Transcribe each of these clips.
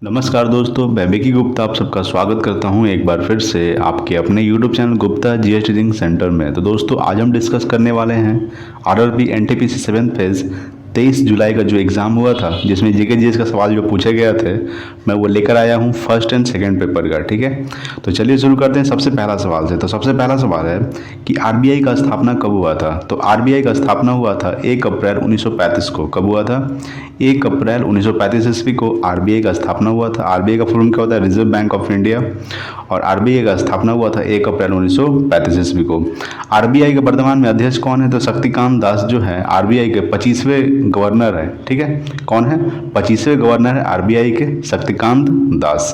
नमस्कार दोस्तों, मैं विकी गुप्ता आप सबका स्वागत करता हूं एक बार फिर से आपके अपने YouTube channel Gupta GS teaching centre में। तो दोस्तों आज हम डिस्कस करने वाले हैं आरआरबी एनटीपीसी 7th फेज 23 जुलाई का जो एग्ज़ाम हुआ था, जिसमें जीके जीएस का सवाल जो पूछे गए थे, मैं वो लेकर आया हूँ फर्स्ट एंड सेकंड पेपर का। ठीक है, तो चलिए शुरू करते हैं सबसे पहला सवाल से। तो सबसे पहला सवाल है कि आरबीआई का स्थापना कब हुआ था। तो आरबीआई का स्थापना हुआ था 1 अप्रैल 1935 को। कब हुआ था? 1 अप्रैल 1935 ईस्वी को आरबीआई का स्थापना हुआ था। आरबीआई का फुल फॉर्म क्या होता है? Reserve bank of India. और आरबीआई का स्थापना हुआ था 1 अप्रैल 1935 ईस्वी को। आरबीआई के वर्तमान में अध्यक्ष कौन है? तो शक्तिकांत दास जो है आरबीआई के 25वें गवर्नर है। ठीक है, कौन है? 25वें गवर्नर है आरबीआई के शक्तिकांत दास।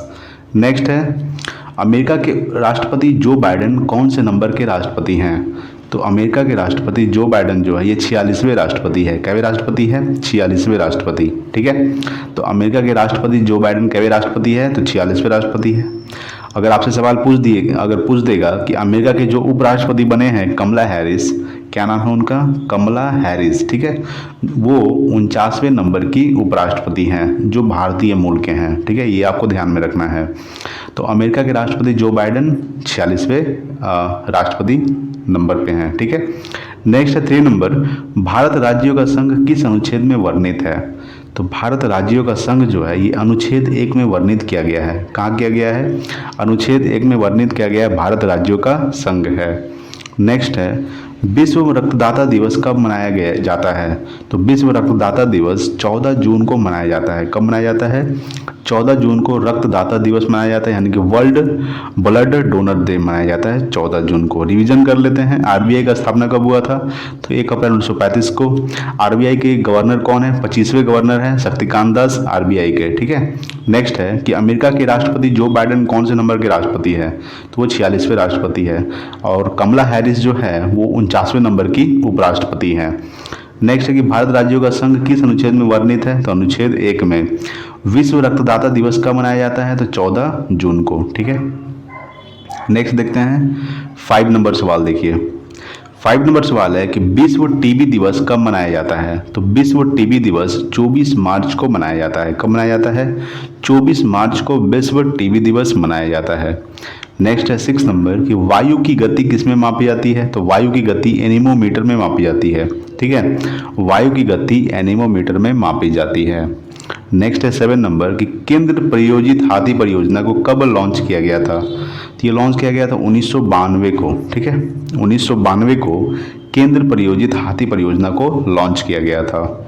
नेक्स्ट है अमेरिका के राष्ट्रपति जो बाइडेन कौन से नंबर के राष्ट्रपति हैं? तो अमेरिका के राष्ट्रपति जो बाइडेन जो है ये 46वें राष्ट्रपति है। कैवे राष्ट्रपति है? 46वें राष्ट्रपति। ठीक है, तो अमेरिका के राष्ट्रपति जो बाइडेन कैवे राष्ट्रपति है? तो 46वें राष्ट्रपति है। अगर आपसे सवाल पूछ देगा कि अमेरिका के जो उपराष्ट्रपति बने हैं कमला हैरिस, क्या नाम है उनका? कमला हैरिस। ठीक है, वो 49वें नंबर की उपराष्ट्रपति हैं जो भारतीय मूल के हैं। ठीक है, ये आपको ध्यान में रखना है। तो अमेरिका के राष्ट्रपति जो बाइडेन 46वें राष्ट्रपति नंबर पे हैं। ठीक है, नेक्स्ट है 3 नंबर, भारत राज्यों का संघ किस अनुच्छेद में वर्णित है? तो भारत राज्यों का संघ जो है ये अनुच्छेद 1 में वर्णित किया गया है। कहाँ किया गया है? अनुच्छेद 1 में वर्णित किया गया है, भारत राज्यों का संघ है। नेक्स्ट है विश्व रक्तदाता दिवस कब मनाया गया जाता है? तो विश्व रक्तदाता दिवस 14 जून को मनाया जाता है। कब मनाया जाता है? 14 जून को रक्तदाता दिवस मनाया जाता है, यानी कि वर्ल्ड ब्लड डोनर डे मनाया जाता है 14 जून को। रिवीजन कर लेते हैं, आरबीआई का स्थापना कब हुआ था? तो 1 अप्रैल 1935 को। आरबीआई के गवर्नर कौन है? 25वें गवर्नर हैं शक्तिकांत दास आरबीआई के। ठीक है, नेक्स्ट है कि अमेरिका के राष्ट्रपति जो बाइडेन कौन से नंबर के राष्ट्रपति है? तो वो 46वें राष्ट्रपति है। और कमला हैरिस जो है वो 49वें नंबर की उपराष्ट्रपति हैं। नेक्स्ट है कि भारत राज्यों का संघ किस अनुच्छेद में वर्णित है? तो अनुच्छेद 1 में। विश्व रक्तदाता दिवस कब मनाया जाता है? तो 14 जून को। ठीक है, नेक्स्ट देखते हैं 5 नंबर सवाल। देखिए 5 नंबर सवाल है कि विश्व टीबी दिवस कब मनाया जाता है? तो विश्व टीबी दिवस 24 मार्च को मनाया जाता है। कब मनाया जाता है? 24 मार्च को विश्व टीबी दिवस मनाया जाता है। नेक्स्ट है 6 नंबर कि वायु की गति किस में मापी जाती है? तो वायु की गति एनीमोमीटर में मापी जाती है। ठीक है, वायु की गति एनीमोमीटर में मापी जाती है। नेक्स्ट है 7 नंबर कि केंद्र प्रायोजित हाथी परियोजना को कब लॉन्च किया गया था? तो ये लॉन्च किया गया था 1992 को। ठीक है, 1992 को केंद्र प्रायोजित हाथी परियोजना को लॉन्च किया गया था।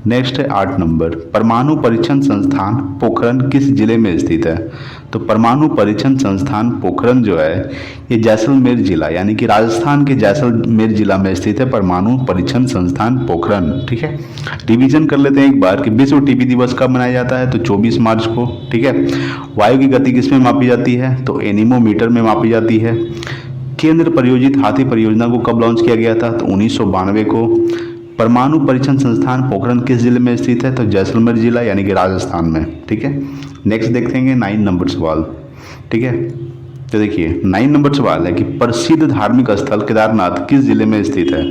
नेक्स्ट है 8 नंबर, परमाणु परीक्षण संस्थान पोखरण किस जिले में स्थित है? तो परमाणु परीक्षण संस्थान पोखरण जो है ये जैसलमेर जिला, यानी कि राजस्थान के जैसलमेर जिला में स्थित है परमाणु परीक्षण संस्थान पोखरण। ठीक है, रिवीजन कर लेते हैं एक बार कि विश्व टीबी दिवस कब मनाया जाता है? तो 24 मार्च को। ठीक है, वायु की गति किस में मापी जाती है? तो एनीमोमीटर में मापी जाती है। केंद्र प्रायोजित हाथी परियोजना को कब लॉन्च किया गया था? तो 1992 को। परमाणु परीक्षण संस्थान पोखरण किस जिले में स्थित है? तो जैसलमेर जिला, यानी कि राजस्थान में। ठीक है, नेक्स्ट देखेंगे 9 नंबर सवाल। ठीक है, तो देखिए 9 नंबर सवाल है कि प्रसिद्ध धार्मिक स्थल केदारनाथ किस जिले में स्थित है?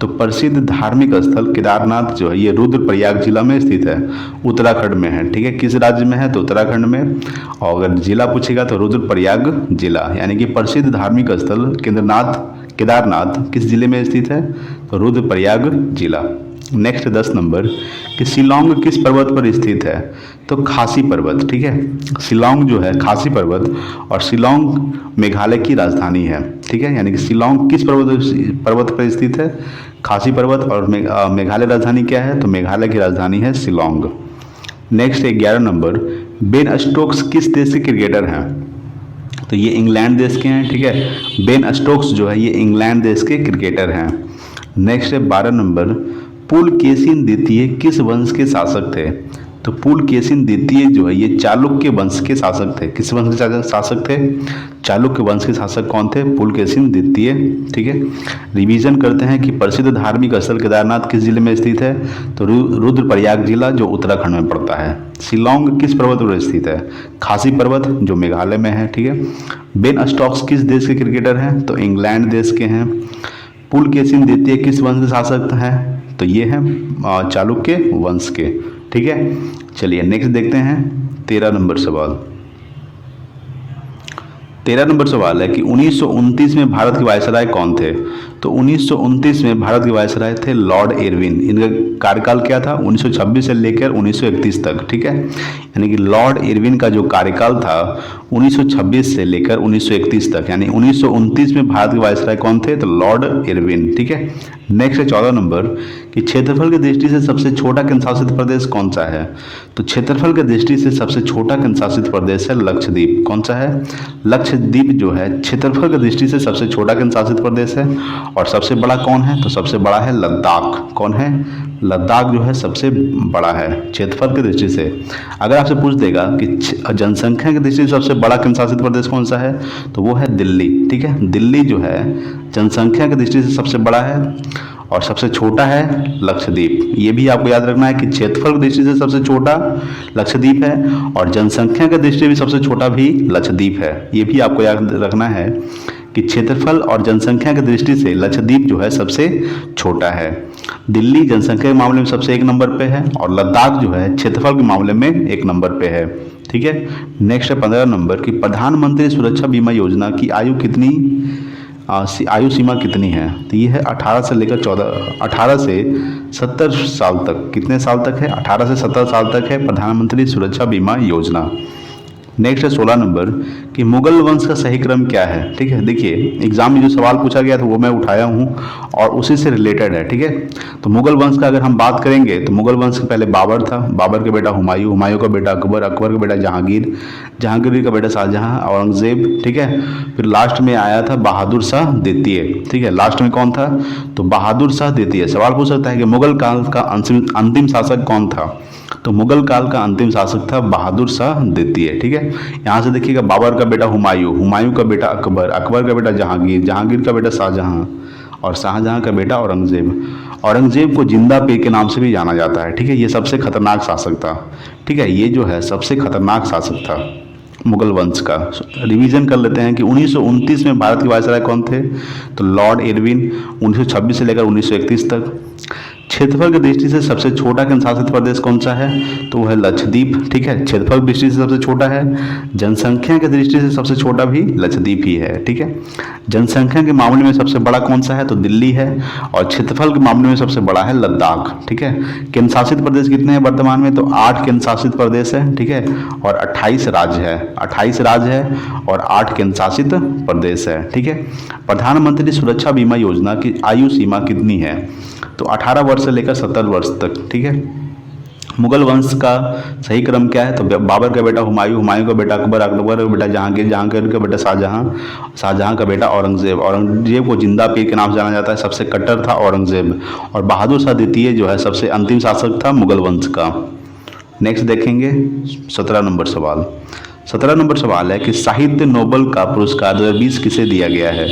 तो प्रसिद्ध धार्मिक स्थल केदारनाथ जो है ये रुद्रप्रयाग जिला में स्थित है, उत्तराखंड में है। ठीक है, किस राज्य में है? तो उत्तराखंड में। और अगर जिला पूछेगा तो रुद्रप्रयाग जिला, यानी कि प्रसिद्ध धार्मिक स्थल केदारनाथ किस जिले में स्थित है? तो रुद्रप्रयाग जिला। नेक्स्ट 10 नंबर कि शिलोंग किस पर्वत पर स्थित है? तो खासी पर्वत। ठीक है, शिलोंग जो है खासी पर्वत, और शिलोंग मेघालय की राजधानी है। ठीक है, यानी कि शिलोंग किस पर्वत पर स्थित है? खासी पर्वत। और मेघालय राजधानी क्या है? तो मेघालय की राजधानी है Shillong. Next 11 number, Ben Stokes किस देश के क्रिकेटर हैं? तो ये इंग्लैंड देश के हैं। ठीक है, बेन स्टोक्स जो है ये इंग्लैंड देश के क्रिकेटर हैं। नेक्स्ट है 12 नंबर, पुलकेशिन द्वितीय किस वंश के शासक थे? तो पुलकेशिन द्वितीय जो है ये चालुक्य वंश के शासक थे। किस वंश के शासक थे? चालुक्य वंश के शासक कौन थे? पुलकेशिन द्वितीय। ठीक है, रिवीजन करते हैं कि प्रसिद्ध धार्मिक स्थल केदारनाथ किस जिले में स्थित है? तो रुद्रप्रयाग जिला जो उत्तराखंड में पड़ता है। शिलोंग किस पर्वत पर स्थित है? खासी पर्वत जो मेघालय में है। ठीक है, बेन स्टोक्स किस देश के क्रिकेटर हैं? तो इंग्लैंड देश के हैं। पुलकेशिन द्वितीय किस वंश के शासक हैं? तो ये हैं चालुक्य वंश के। ठीक है, चलिए नेक्स्ट देखते हैं 13 नंबर सवाल। 13 नंबर सवाल है कि 1929 में भारत के वायसराय कौन थे? तो 1929 में भारत के वायसराय थे लॉर्ड इरविन। इनका कार्यकाल क्या था? 1926 से लेकर 1931 तक, ठीक है। यानी कि लॉर्ड इरविन का जो कार्यकाल था 1926 से लेकर 1931 तक, यानी 1929 में भारत के वायसराय कौन थे? तो लॉर्ड इरविन, ठीक है। नेक्स्ट है 14 नंबर कि क्षेत्रफल की दृष्टि से सबसे छोटा केंद्रशासित प्रदेश कौन सा है? तो क्षेत्रफल की दृष्टि से सबसे छोटा केंद्रशासित प्रदेश है लक्षद्वीप। कौन सा है? लक्षद्वीप जो है क्षेत्रफल की दृष्टि से सबसे छोटा केंद्रशासित प्रदेश है। और सबसे बड़ा कौन है? तो सबसे बड़ा है लद्दाख। कौन है? लद्दाख जो है सबसे बड़ा है क्षेत्रफल की दृष्टि से। अगर आपसे पूछ देगा कि जनसंख्या की दृष्टि से सबसे बड़ा केंद्रशासित प्रदेश कौन सा है, तो वो है दिल्ली, ठीक है। दिल्ली जो है जनसंख्या की दृष्टि से सबसे बड़ा है और सबसे छोटा है लक्षद्वीप। ये भी आपको याद रखना है कि क्षेत्रफल की दृष्टि से सबसे छोटा लक्षद्वीप है और जनसंख्या की दृष्टि से भी सबसे छोटा भी लक्षद्वीप है। ये भी आपको याद रखना है कि क्षेत्रफल और जनसंख्या की दृष्टि से लक्षद्वीप जो है सबसे छोटा है। दिल्ली जनसंख्या के मामले में सबसे 1 नंबर पे है और लद्दाख जो है क्षेत्रफल के मामले में 1 नंबर पे है, ठीक है। नेक्स्ट है 15 नंबर की प्रधानमंत्री सुरक्षा बीमा योजना की आयु सीमा कितनी है? तो ये है 18 से लेकर 18 से 70 साल तक। कितने साल तक है? 18 से 70 साल तक है प्रधानमंत्री सुरक्षा बीमा योजना। नेक्स्ट है 16 नंबर कि मुगल वंश का सही क्रम क्या है? ठीक है, देखिए एग्जाम में जो सवाल पूछा गया था वो मैं उठाया हूँ और उसी से रिलेटेड है, ठीक है। तो मुगल वंश का अगर हम बात करेंगे तो मुगल वंश के पहले बाबर था, बाबर के बेटा हुमायूं, हुमायूं का बेटा अकबर, अकबर का बेटा जहांगीर, जहांगीर का बेटा शाहजहां, औरंगजेब, ठीक है। फिर लास्ट में आया था बहादुर शाह द्वितीय, ठीक है। लास्ट में कौन था? तो बहादुर शाह द्वितीय। सवाल पूछ सकता है कि मुगल काल का अंतिम शासक कौन था? तो मुगल काल का अंतिम शासक था बहादुर शाह द्वितीय, ठीक है। यहाँ से देखिएगा बाबर का बेटा हुमायूं, हुमायूं का बेटा अकबर, अकबर का बेटा जहांगीर, जहांगीर का बेटा शाहजहां और शाहजहां का बेटा औरंगजेब। औरंगजेब को जिंदा पीर के नाम से भी जाना जाता है, ठीक है। ये सबसे खतरनाक शासक था, ठीक है। ये जो है सबसे खतरनाक शासक था मुगल वंश का। रिवीजन कर लेते हैं कि 1929 में भारत के वायसराय कौन थे? तो लॉर्ड इरविन। 1926 से लेकर 1931 तक। क्षेत्रफल की दृष्टि से सबसे छोटा केंद्रशासित प्रदेश कौन सा है? तो वह है लक्षद्वीप, ठीक है। क्षेत्रफल की दृष्टि से सबसे छोटा है। जनसंख्या की दृष्टि से सबसे छोटा भी लक्षद्वीप ही है, ठीक है। जनसंख्या के मामले में सबसे बड़ा कौन सा है? तो दिल्ली है। और क्षेत्रफल के मामले में सबसे बड़ा है लद्दाख, ठीक है। केंद्रशासित प्रदेश कितने हैं वर्तमान में? तो 8 केंद्रशासित प्रदेश है, ठीक है। और 28 राज्य है, 28 राज्य है और 8 केंद्रशासित प्रदेश है, ठीक है। प्रधानमंत्री सुरक्षा बीमा योजना की आयु सीमा कितनी है? तो 18 वर्ष से लेकर 70 वर्ष तक, ठीक है। मुगल वंश का सही क्रम क्या है? तो बाबर का बेटा हुमायूं, हुमायूं का बेटा अकबर, अकबर का बेटा जहांगीर, जहांगीर का बेटा शाहजहां, शाहजहां का बेटा औरंगजेब। औरंगजेब को जिंदा पीर के नाम से जाना जाता है, सबसे कट्टर था औरंगजेब। और बहादुर शाह द्वितीय जो है सबसे अंतिम शासक था मुगल वंश का। नेक्स्ट देखेंगे 17 नंबर सवाल। 17 नंबर सवाल है कि साहित्य नोबेल का पुरस्कार 2020 किसे दिया गया है?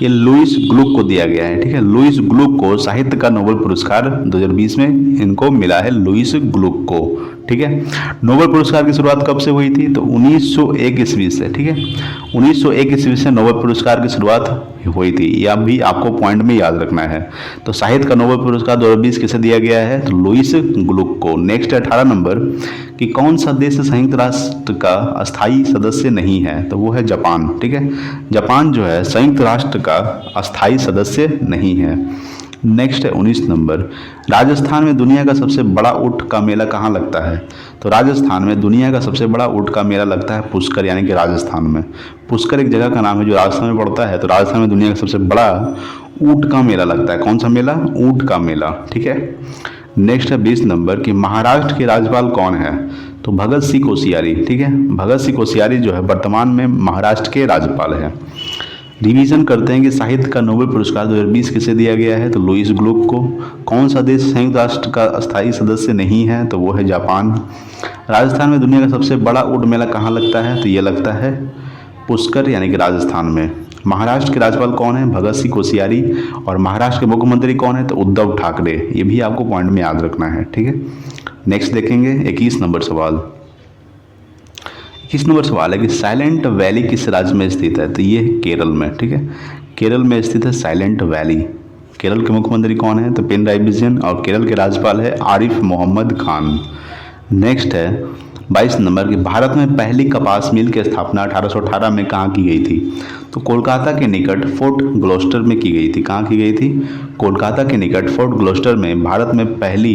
ये लुईस ग्लुक को दिया गया है, ठीक है। लुईस ग्लुक को साहित्य का नोबेल पुरस्कार 2020 में इनको मिला है, लुईस ग्लुक को, ठीक है। नोबेल पुरस्कार की शुरुआत कब से हुई थी? तो 1901 ईस्वी से, ठीक है। 1901 ईस्वी से नोबेल पुरस्कार की शुरुआत हुई थी। यह भी आपको पॉइंट में याद रखना है। तो साहित्य का नोबेल पुरस्कार 2020 किसे दिया गया है? तो लुईस ग्लुक को। नेक्स्ट 18 नंबर कि कौन सा देश संयुक्त राष्ट्र का अस्थायी सदस्य नहीं है? तो वो है जापान, ठीक है। जापान जो है संयुक्त राष्ट्र का अस्थायी सदस्य नहीं है। नेक्स्ट है 19 नंबर, राजस्थान में दुनिया का सबसे बड़ा ऊँट का मेला कहाँ लगता है? तो राजस्थान में दुनिया का सबसे बड़ा ऊँट का मेला लगता है पुष्कर, यानी कि राजस्थान में। पुष्कर एक जगह का नाम है जो राजस्थान में पड़ता है। तो राजस्थान में दुनिया का सबसे बड़ा ऊँट का मेला लगता है। कौन सा मेला? ऊँट का मेला, ठीक है। नेक्स्ट है 20 नंबर कि महाराष्ट्र के राज्यपाल कौन है? तो भगत सिंह कोश्यारी, ठीक है। भगत सिंह कोश्यारी जो है वर्तमान में महाराष्ट्र के राज्यपाल हैं। रिवीजन करते हैं कि साहित्य का नोबेल पुरस्कार 2020 किसे दिया गया है? तो लुईस ग्लुक को। कौन सा देश संयुक्त राष्ट्र का अस्थायी सदस्य नहीं है? तो वो है जापान। राजस्थान में दुनिया का सबसे बड़ा ऊँट मेला कहाँ लगता है? तो ये लगता है पुष्कर, यानी कि राजस्थान में। महाराष्ट्र के राज्यपाल कौन है? भगत सिंह कोश्यारी। और महाराष्ट्र के मुख्यमंत्री कौन है? तो उद्धव ठाकरे। ये भी आपको पॉइंट में याद रखना है, ठीक है। नेक्स्ट देखेंगे 21 नंबर सवाल। 21 नंबर सवाल है कि साइलेंट वैली किस राज्य में स्थित है? तो ये केरल में, ठीक है। केरल में स्थित है साइलेंट वैली। केरल के मुख्यमंत्री कौन है? तो पिनराई विजयन। और केरल के राज्यपाल है आरिफ मोहम्मद खान। नेक्स्ट है 22 नंबर की भारत में पहली कपास मिल की स्थापना 1818 में कहाँ की गई थी? तो कोलकाता के निकट फोर्ट ग्लोस्टर में की गई थी। कहाँ की गई थी? कोलकाता के निकट फोर्ट ग्लोस्टर में भारत में पहली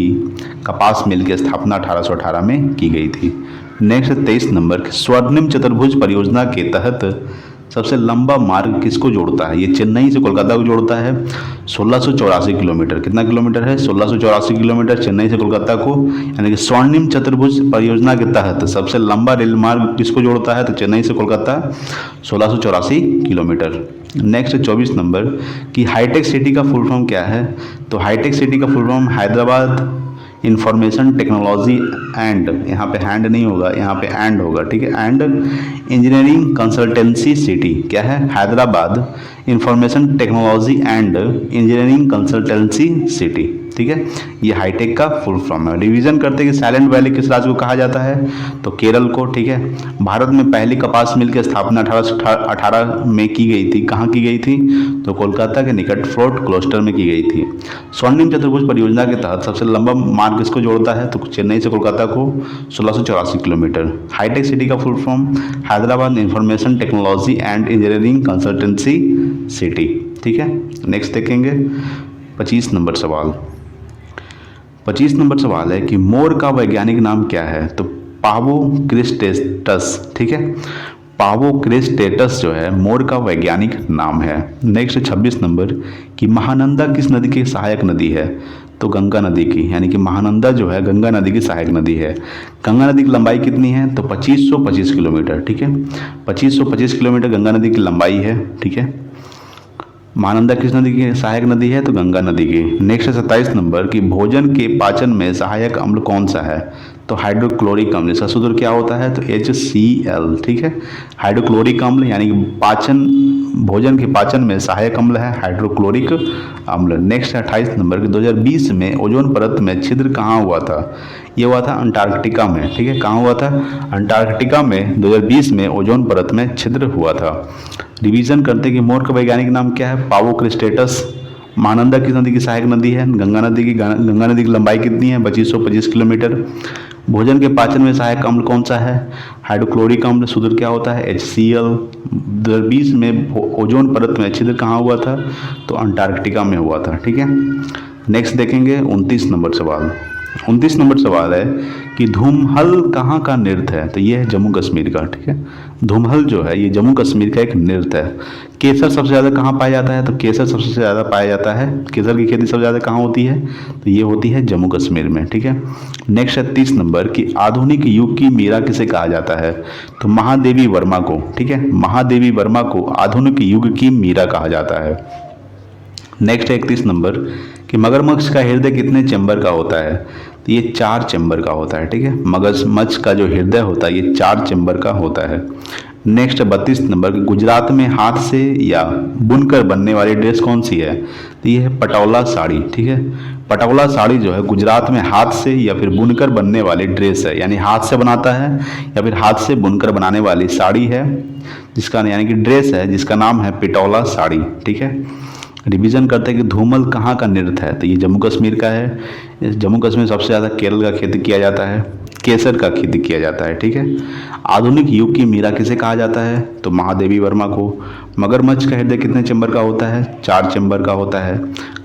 कपास मिल की स्थापना 1818 में की गई थी। नेक्स्ट 23 नंबर की स्वर्णिम चतुर्भुज परियोजना के तहत सबसे लंबा मार्ग किसको जोड़ता है? ये चेन्नई से कोलकाता को जोड़ता है 1684 किलोमीटर। कितना किलोमीटर है? 1684 किलोमीटर चेन्नई से कोलकाता को, यानी कि स्वर्णिम चतुर्भुज परियोजना के तहत सबसे लंबा रेल मार्ग किसको जोड़ता है? तो चेन्नई से कोलकाता 1684 किलोमीटर। नेक्स्ट 24 नंबर की हाईटेक सिटी का फुल फॉर्म क्या है? तो हाईटेक सिटी का full form Hyderabad information technology and, यहाँ पे हैंड नहीं होगा, यहाँ पे एंड होगा, ठीक है, एंड इंजीनियरिंग कंसल्टेंसी सिटी। क्या है? Hyderabad information technology and engineering consultancy city, ठीक है। ये हाईटेक का फुल फॉर्म है। रिवीजन करते कि साइलेंट वैली किस राज्य को कहा जाता है? तो केरल को, ठीक है। भारत में पहली कपास मिल की स्थापना 1818 में की गई थी। कहाँ की गई थी? तो कोलकाता के निकट फोर्ट ग्लोस्टर में की गई थी। स्वर्णिम चतुर्भुज परियोजना के तहत सबसे लंबा मार्ग किसको जोड़ता है? तो चेन्नई से कोलकाता को 1684 किलोमीटर। हाईटेक सिटी का full form Hyderabad information technology and engineering consultancy city, ठीक है। नेक्स्ट देखेंगे 25 नंबर सवाल। 25 नंबर सवाल है कि मोर का वैज्ञानिक नाम क्या है? तो पावो क्रिस्टेटस, ठीक है। पावो क्रिस्टेटस जो है मोर का वैज्ञानिक नाम है। नेक्स्ट 26 नंबर कि महानंदा किस नदी की सहायक नदी है? तो गंगा नदी की, यानी कि महानंदा जो है गंगा नदी की सहायक नदी है। गंगा नदी की लंबाई कितनी है? तो 2525 किलोमीटर, ठीक है। 2525 किलोमीटर गंगा नदी की लंबाई है, ठीक है। महानंदा किस नदी की सहायक नदी है? तो गंगा नदी की। नेक्स्ट 27 नंबर कि भोजन के पाचन में सहायक अम्ल कौन सा है? तो हाइड्रोक्लोरिक अम्ल। इसका सूत्र क्या होता है? तो HCl, ठीक है। हाइड्रोक्लोरिक अम्ल यानी कि पाचन, भोजन के पाचन में सहायक अम्ल है हाइड्रोक्लोरिक अम्ल। नेक्स्ट 28 नंबर कि 2020 में ओजोन परत में छिद्र कहाँ हुआ था? ये हुआ था अंटार्कटिका में, ठीक है। कहाँ हुआ था? अंटार्कटिका में 2020 में ओजोन परत में छिद्र हुआ था। रिवीजन करते कि मोर का वैज्ञानिक नाम क्या है? पावो क्रिस्टेटस। महानंदा किस नदी की सहायक नदी है? गंगा नदी की। गंगा नदी की लंबाई कितनी है? 2525 किलोमीटर। भोजन के पाचन में सहायक अम्ल कौन सा है? हाइड्रोक्लोरिक अम्ल। सूत्र क्या होता है? HCl। 2020 में ओजोन परत में छिद्र कहाँ हुआ था? तो अंटार्कटिका में हुआ था, ठीक है। नेक्स्ट देखेंगे 29 नंबर सवाल। 29 नंबर सवाल है कि धूमहल कहाँ का नृत्य है? तो ये है जम्मू कश्मीर का, ठीक है। धूमहल जो है ये जम्मू कश्मीर का एक नृत्य है। केसर सबसे ज़्यादा कहाँ पाया जाता है? तो केसर सबसे ज़्यादा पाया जाता है, केसर की खेती सबसे ज़्यादा कहाँ होती है? तो ये होती है जम्मू कश्मीर में, ठीक है। नेक्स्ट है 30 नंबर कि आधुनिक युग की मीरा किसे कहा जाता है? तो महादेवी वर्मा को, ठीक है। महादेवी वर्मा को आधुनिक युग की मीरा कहा जाता है। नेक्स्ट है 31 नंबर कि मगरमच्छ का हृदय कितने चैम्बर का होता है? तो ये 4 चैम्बर का होता है, ठीक है। मगरमच्छ का जो हृदय होता है ये 4 चैम्बर का होता है। नेक्स्ट 32 नंबर कि गुजरात में हाथ से या बुनकर बनने वाली ड्रेस कौन सी है? तो ये है पटौला साड़ी, ठीक है। पटौला साड़ी जो है गुजरात में हाथ से या फिर बुनकर बनने वाली ड्रेस है, यानी हाथ से बनाता है या फिर हाथ से बुनकर बनाने वाली साड़ी है, जिसका यानी कि ड्रेस है जिसका नाम है पटौला साड़ी, ठीक है। रिवीजन करते हैं कि धूमल कहाँ का नृत्य है? तो ये जम्मू कश्मीर का है। जम्मू कश्मीर सबसे ज़्यादा केरल का खेती किया जाता है, केसर का खेती किया जाता है, ठीक है। आधुनिक युग की मीरा किसे कहा जाता है? तो महादेवी वर्मा को। मगरमच्छ का हृदय कितने चैम्बर का होता है? 4 चैम्बर का होता है।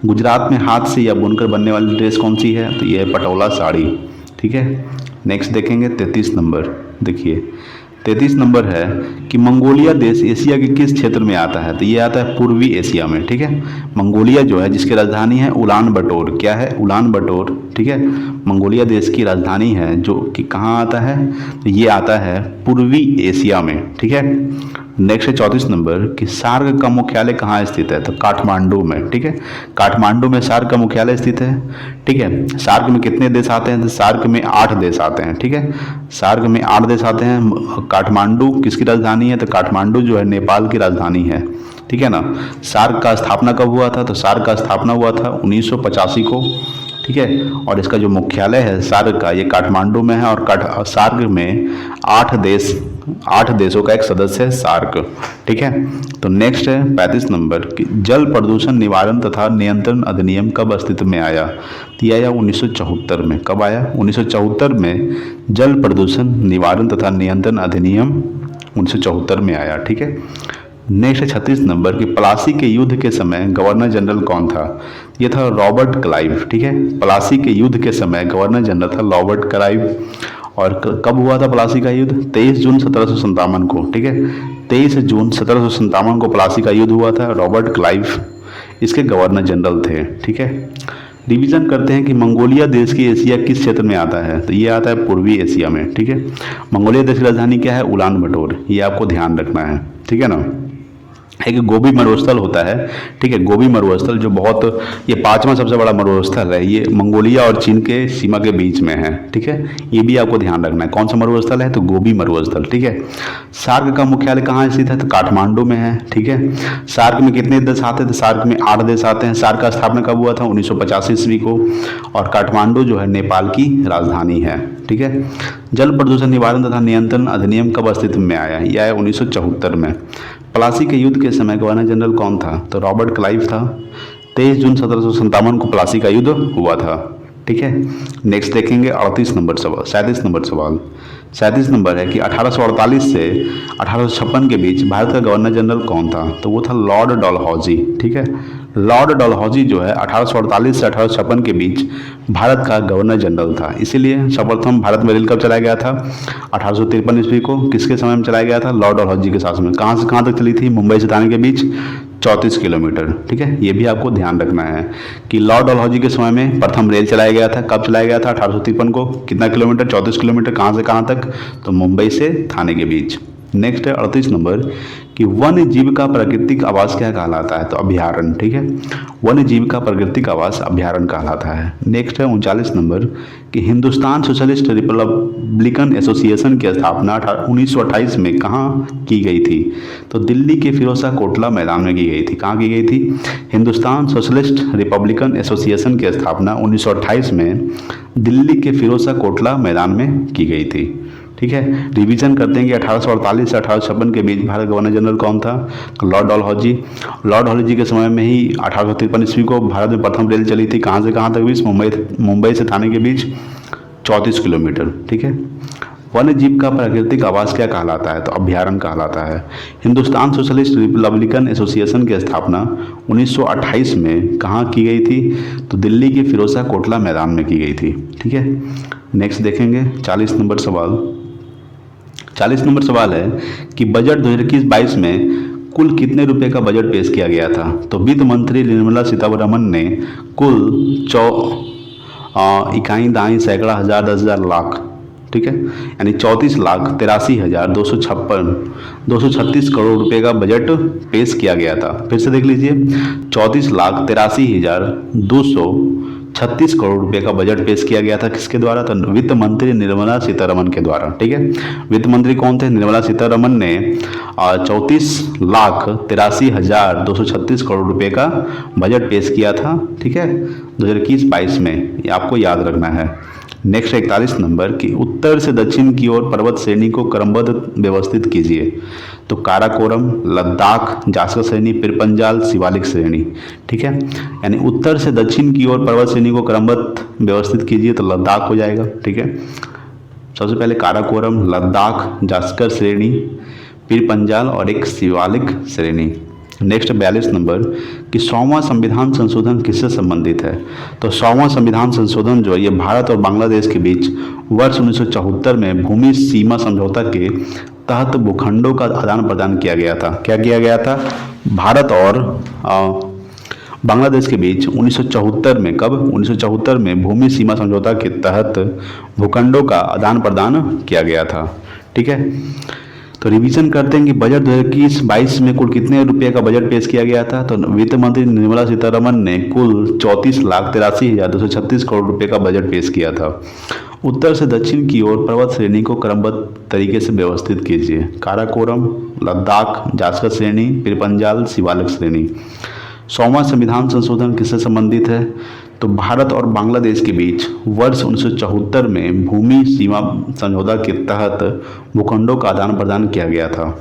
गुजरात में हाथ से या बुनकर बनने वाली ड्रेस कौन सी है? तो ये है पटौला साड़ी, ठीक है। नेक्स्ट देखेंगे 33 नंबर। देखिए 33 नंबर है कि मंगोलिया देश एशिया के किस क्षेत्र में आता है? तो ये आता है पूर्वी एशिया में, ठीक है। मंगोलिया जो है जिसकी राजधानी है उलान बटोर। क्या है? उलान बटोर, ठीक है। मंगोलिया देश की राजधानी है जो कि कहाँ आता है? तो ये आता है पूर्वी एशिया में, ठीक है। नेक्स्ट है 34 नंबर कि सार्क का मुख्यालय कहाँ स्थित है? तो काठमांडू में, ठीक है। काठमांडू में सार्क का मुख्यालय स्थित है, ठीक है। सार्क में कितने देश आते हैं? तो सार्क में 8 देश आते हैं, ठीक है। सार्क में 8 देश आते हैं। काठमांडू किसकी राजधानी है? तो काठमांडू जो है नेपाल की राजधानी है, ठीक है ना। सार्क का स्थापना कब हुआ था? तो सार्क का स्थापना हुआ था 1985 को, ठीक ठीक है। और इसका जो मुख्यालय है सार्क का, ये काठमांडू में है। और सार्क में 8 देशों का एक सदस्य है सार्क, ठीक है। तो नेक्स्ट है 35 नंबर कि जल प्रदूषण निवारण तथा नियंत्रण अधिनियम कब अस्तित्व में आया? तो ये आया 1974 में। कब आया? 1974 में जल प्रदूषण निवारण तथा नियंत्रण अधिनियम 1974 में आया, ठीक है। नेक्स्ट है 36 नंबर कि प्लासी के युद्ध के समय गवर्नर जनरल कौन था? ये था रॉबर्ट क्लाइव, ठीक है। प्लासी के युद्ध के समय गवर्नर जनरल था रॉबर्ट क्लाइव। और कब हुआ था प्लासी का युद्ध? 23 जून 1757 को, ठीक है। 23 जून 1757 को प्लासी का युद्ध हुआ था। रॉबर्ट क्लाइव इसके गवर्नर जनरल थे, ठीक है। रिवीजन करते हैं कि मंगोलिया देश की एशिया किस क्षेत्र में आता है? तो ये आता है पूर्वी एशिया में, ठीक है। मंगोलिया देश की राजधानी क्या है? उलान बटोर। ये आपको ध्यान रखना है, ठीक है ना। एक गोबी मरुस्थल होता है, ठीक है। गोबी मरुस्थल जो बहुत, ये 5वां सबसे बड़ा मरुस्थल है। ये मंगोलिया और चीन के सीमा के बीच में है, ठीक है। ये भी आपको ध्यान रखना है। कौन सा मरुस्थल है? तो गोबी मरुस्थल, ठीक है। सार्क का मुख्यालय कहाँ स्थित है? तो काठमांडू में है, ठीक है। सार्क में कितने देश आते हैं? तो सार्क में 8 देश आते हैं। सार्क का स्थापना कब हुआ था? 1985 ईस्वी को। और काठमांडू जो है नेपाल की राजधानी है, ठीक है। जल प्रदूषण निवारण तथा नियंत्रण अधिनियम कब अस्तित्व में आया? यह आया 1974 में। प्लासी के युद्ध के समय गवर्नर जनरल कौन था? तो रॉबर्ट क्लाइव था। 23 जून 1757 को प्लासी का युद्ध हुआ था, ठीक है। नेक्स्ट देखेंगे 37 नंबर सवाल। 37 नंबर है कि 1848 से 1856 के बीच भारत का गवर्नर जनरल कौन था? तो वो था लॉर्ड डलहौजी, ठीक है। लॉर्ड डलहौजी जो है 1848 से 1856 के बीच भारत का गवर्नर जनरल था। इसीलिए सर्वप्रथम भारत में रेल कब चलाया गया था? 1853 ईस्वी को। किसके समय में चलाया गया था? लॉर्ड डलहौजी के शासन में। कहाँ से कहाँ तक चली थी? मुंबई से थाने के बीच 34 किलोमीटर, ठीक है। ये भी आपको ध्यान रखना है कि लॉर्ड डलहौजी के समय में प्रथम रेल चलाया गया था। कब चलाया गया था? 1853 को। कितना किलोमीटर? 34 किलोमीटर। कहाँ से कहाँ तक? तो मुंबई से थाने के बीच। नेक्स्ट है 38 नंबर कि वन्य जीव का प्राकृतिक आवास क्या कहलाता है? तो अभ्यारण्य, ठीक है। वन्य जीव का प्राकृतिक आवास अभ्यारण्य कहलाता है। नेक्स्ट है 39 नंबर कि हिंदुस्तान सोशलिस्ट रिपब्लिकन एसोसिएशन की स्थापना 1928 में कहाँ की गई थी? तो दिल्ली के फिरोजा कोटला मैदान में की गई थी। कहाँ की गई थी? हिंदुस्तान सोशलिस्ट रिपब्लिकन एसोसिएशन की स्थापना 1928 में दिल्ली के फिरोजा कोटला मैदान में की गई थी, ठीक है। रिवीजन करते हैं कि 1848 से 1856 के बीच भारत गवर्नर जनरल कौन था? लॉर्ड डलहौजी। लॉर्ड डलहौजी के समय में ही 1853 ईस्वी को भारत में प्रथम रेल चली थी। कहाँ से कहाँ तक बीच? मुंबई से थाने के बीच 34 किलोमीटर, ठीक है। वन्य जीव का प्राकृतिक आवास क्या कहलाता है? तो अभ्यारण्य कहलाता है। हिंदुस्तान सोशलिस्ट रिपब्लिकन एसोसिएशन की स्थापना 1928 में कहाँ की गई थी? तो दिल्ली के फिरोजा कोटला मैदान में की गई थी, ठीक है। नेक्स्ट देखेंगे 40 नंबर सवाल। 40 नंबर सवाल है कि बजट 2021-22 में कुल कितने रुपए का बजट पेश किया गया था? तो वित्त मंत्री निर्मला सीतारमण ने कुल इकाई दाई सैकड़ा हज़ार 10,000 लाख, ठीक है, यानी 34,83,236 करोड़ रुपए का बजट पेश किया गया था। फिर से देख लीजिए, 34,83,236 करोड़ रुपए का बजट पेश किया गया था। किसके द्वारा? तो वित्त मंत्री निर्मला सीतारमण के द्वारा, ठीक है। वित्त मंत्री कौन थे? निर्मला सीतारमण ने 34,83,236 करोड़ रुपए का बजट पेश किया था, ठीक है, 2021-22 में। ये आपको याद रखना है। नेक्स्ट 41 नंबर कि उत्तर से दक्षिण की ओर पर्वत श्रेणी को क्रमबद्ध व्यवस्थित कीजिए। तो काराकोरम, लद्दाख, जासकर श्रेणी, पिरपंजाल, शिवालिक श्रेणी, ठीक है। यानी उत्तर से दक्षिण की ओर पर्वत श्रेणी को क्रमबद्ध व्यवस्थित कीजिए तो लद्दाख हो जाएगा, ठीक है। सबसे पहले काराकोरम, लद्दाख, जासकर श्रेणी, पिरपंजाल और एक शिवालिक श्रेणी। नेक्स्ट 42 नंबर कि 100वां संविधान संशोधन किससे संबंधित है? तो 100वां संविधान संशोधन जो है ये भारत और बांग्लादेश के बीच वर्ष 1974 में भूमि सीमा समझौता के तहत भूखंडों का आदान प्रदान किया गया था। क्या किया गया था? भारत और बांग्लादेश के बीच 1974 में, कब? 1974 में भूमि सीमा समझौता के तहत भूखंडों का आदान प्रदान किया गया था, ठीक है। तो रिवीजन करते हैं कि बजट 2021-22 में कुल कितने रुपए का बजट पेश किया गया था? तो वित्त मंत्री निर्मला सीतारमण ने कुल 34,83,236 करोड़ रुपए का बजट पेश किया था। उत्तर से दक्षिण की ओर पर्वत श्रेणी को क्रमबद्ध तरीके से व्यवस्थित कीजिए। काराकोरम, लद्दाख, जासकर श्रेणी, पिरपंजाल, शिवालिक श्रेणी। 100वां संविधान संशोधन किससे संबंधित है? तो भारत और बांग्लादेश के बीच वर्ष 1974 में भूमि सीमा समझौता के तहत भूखंडों का आदान प्रदान किया गया था।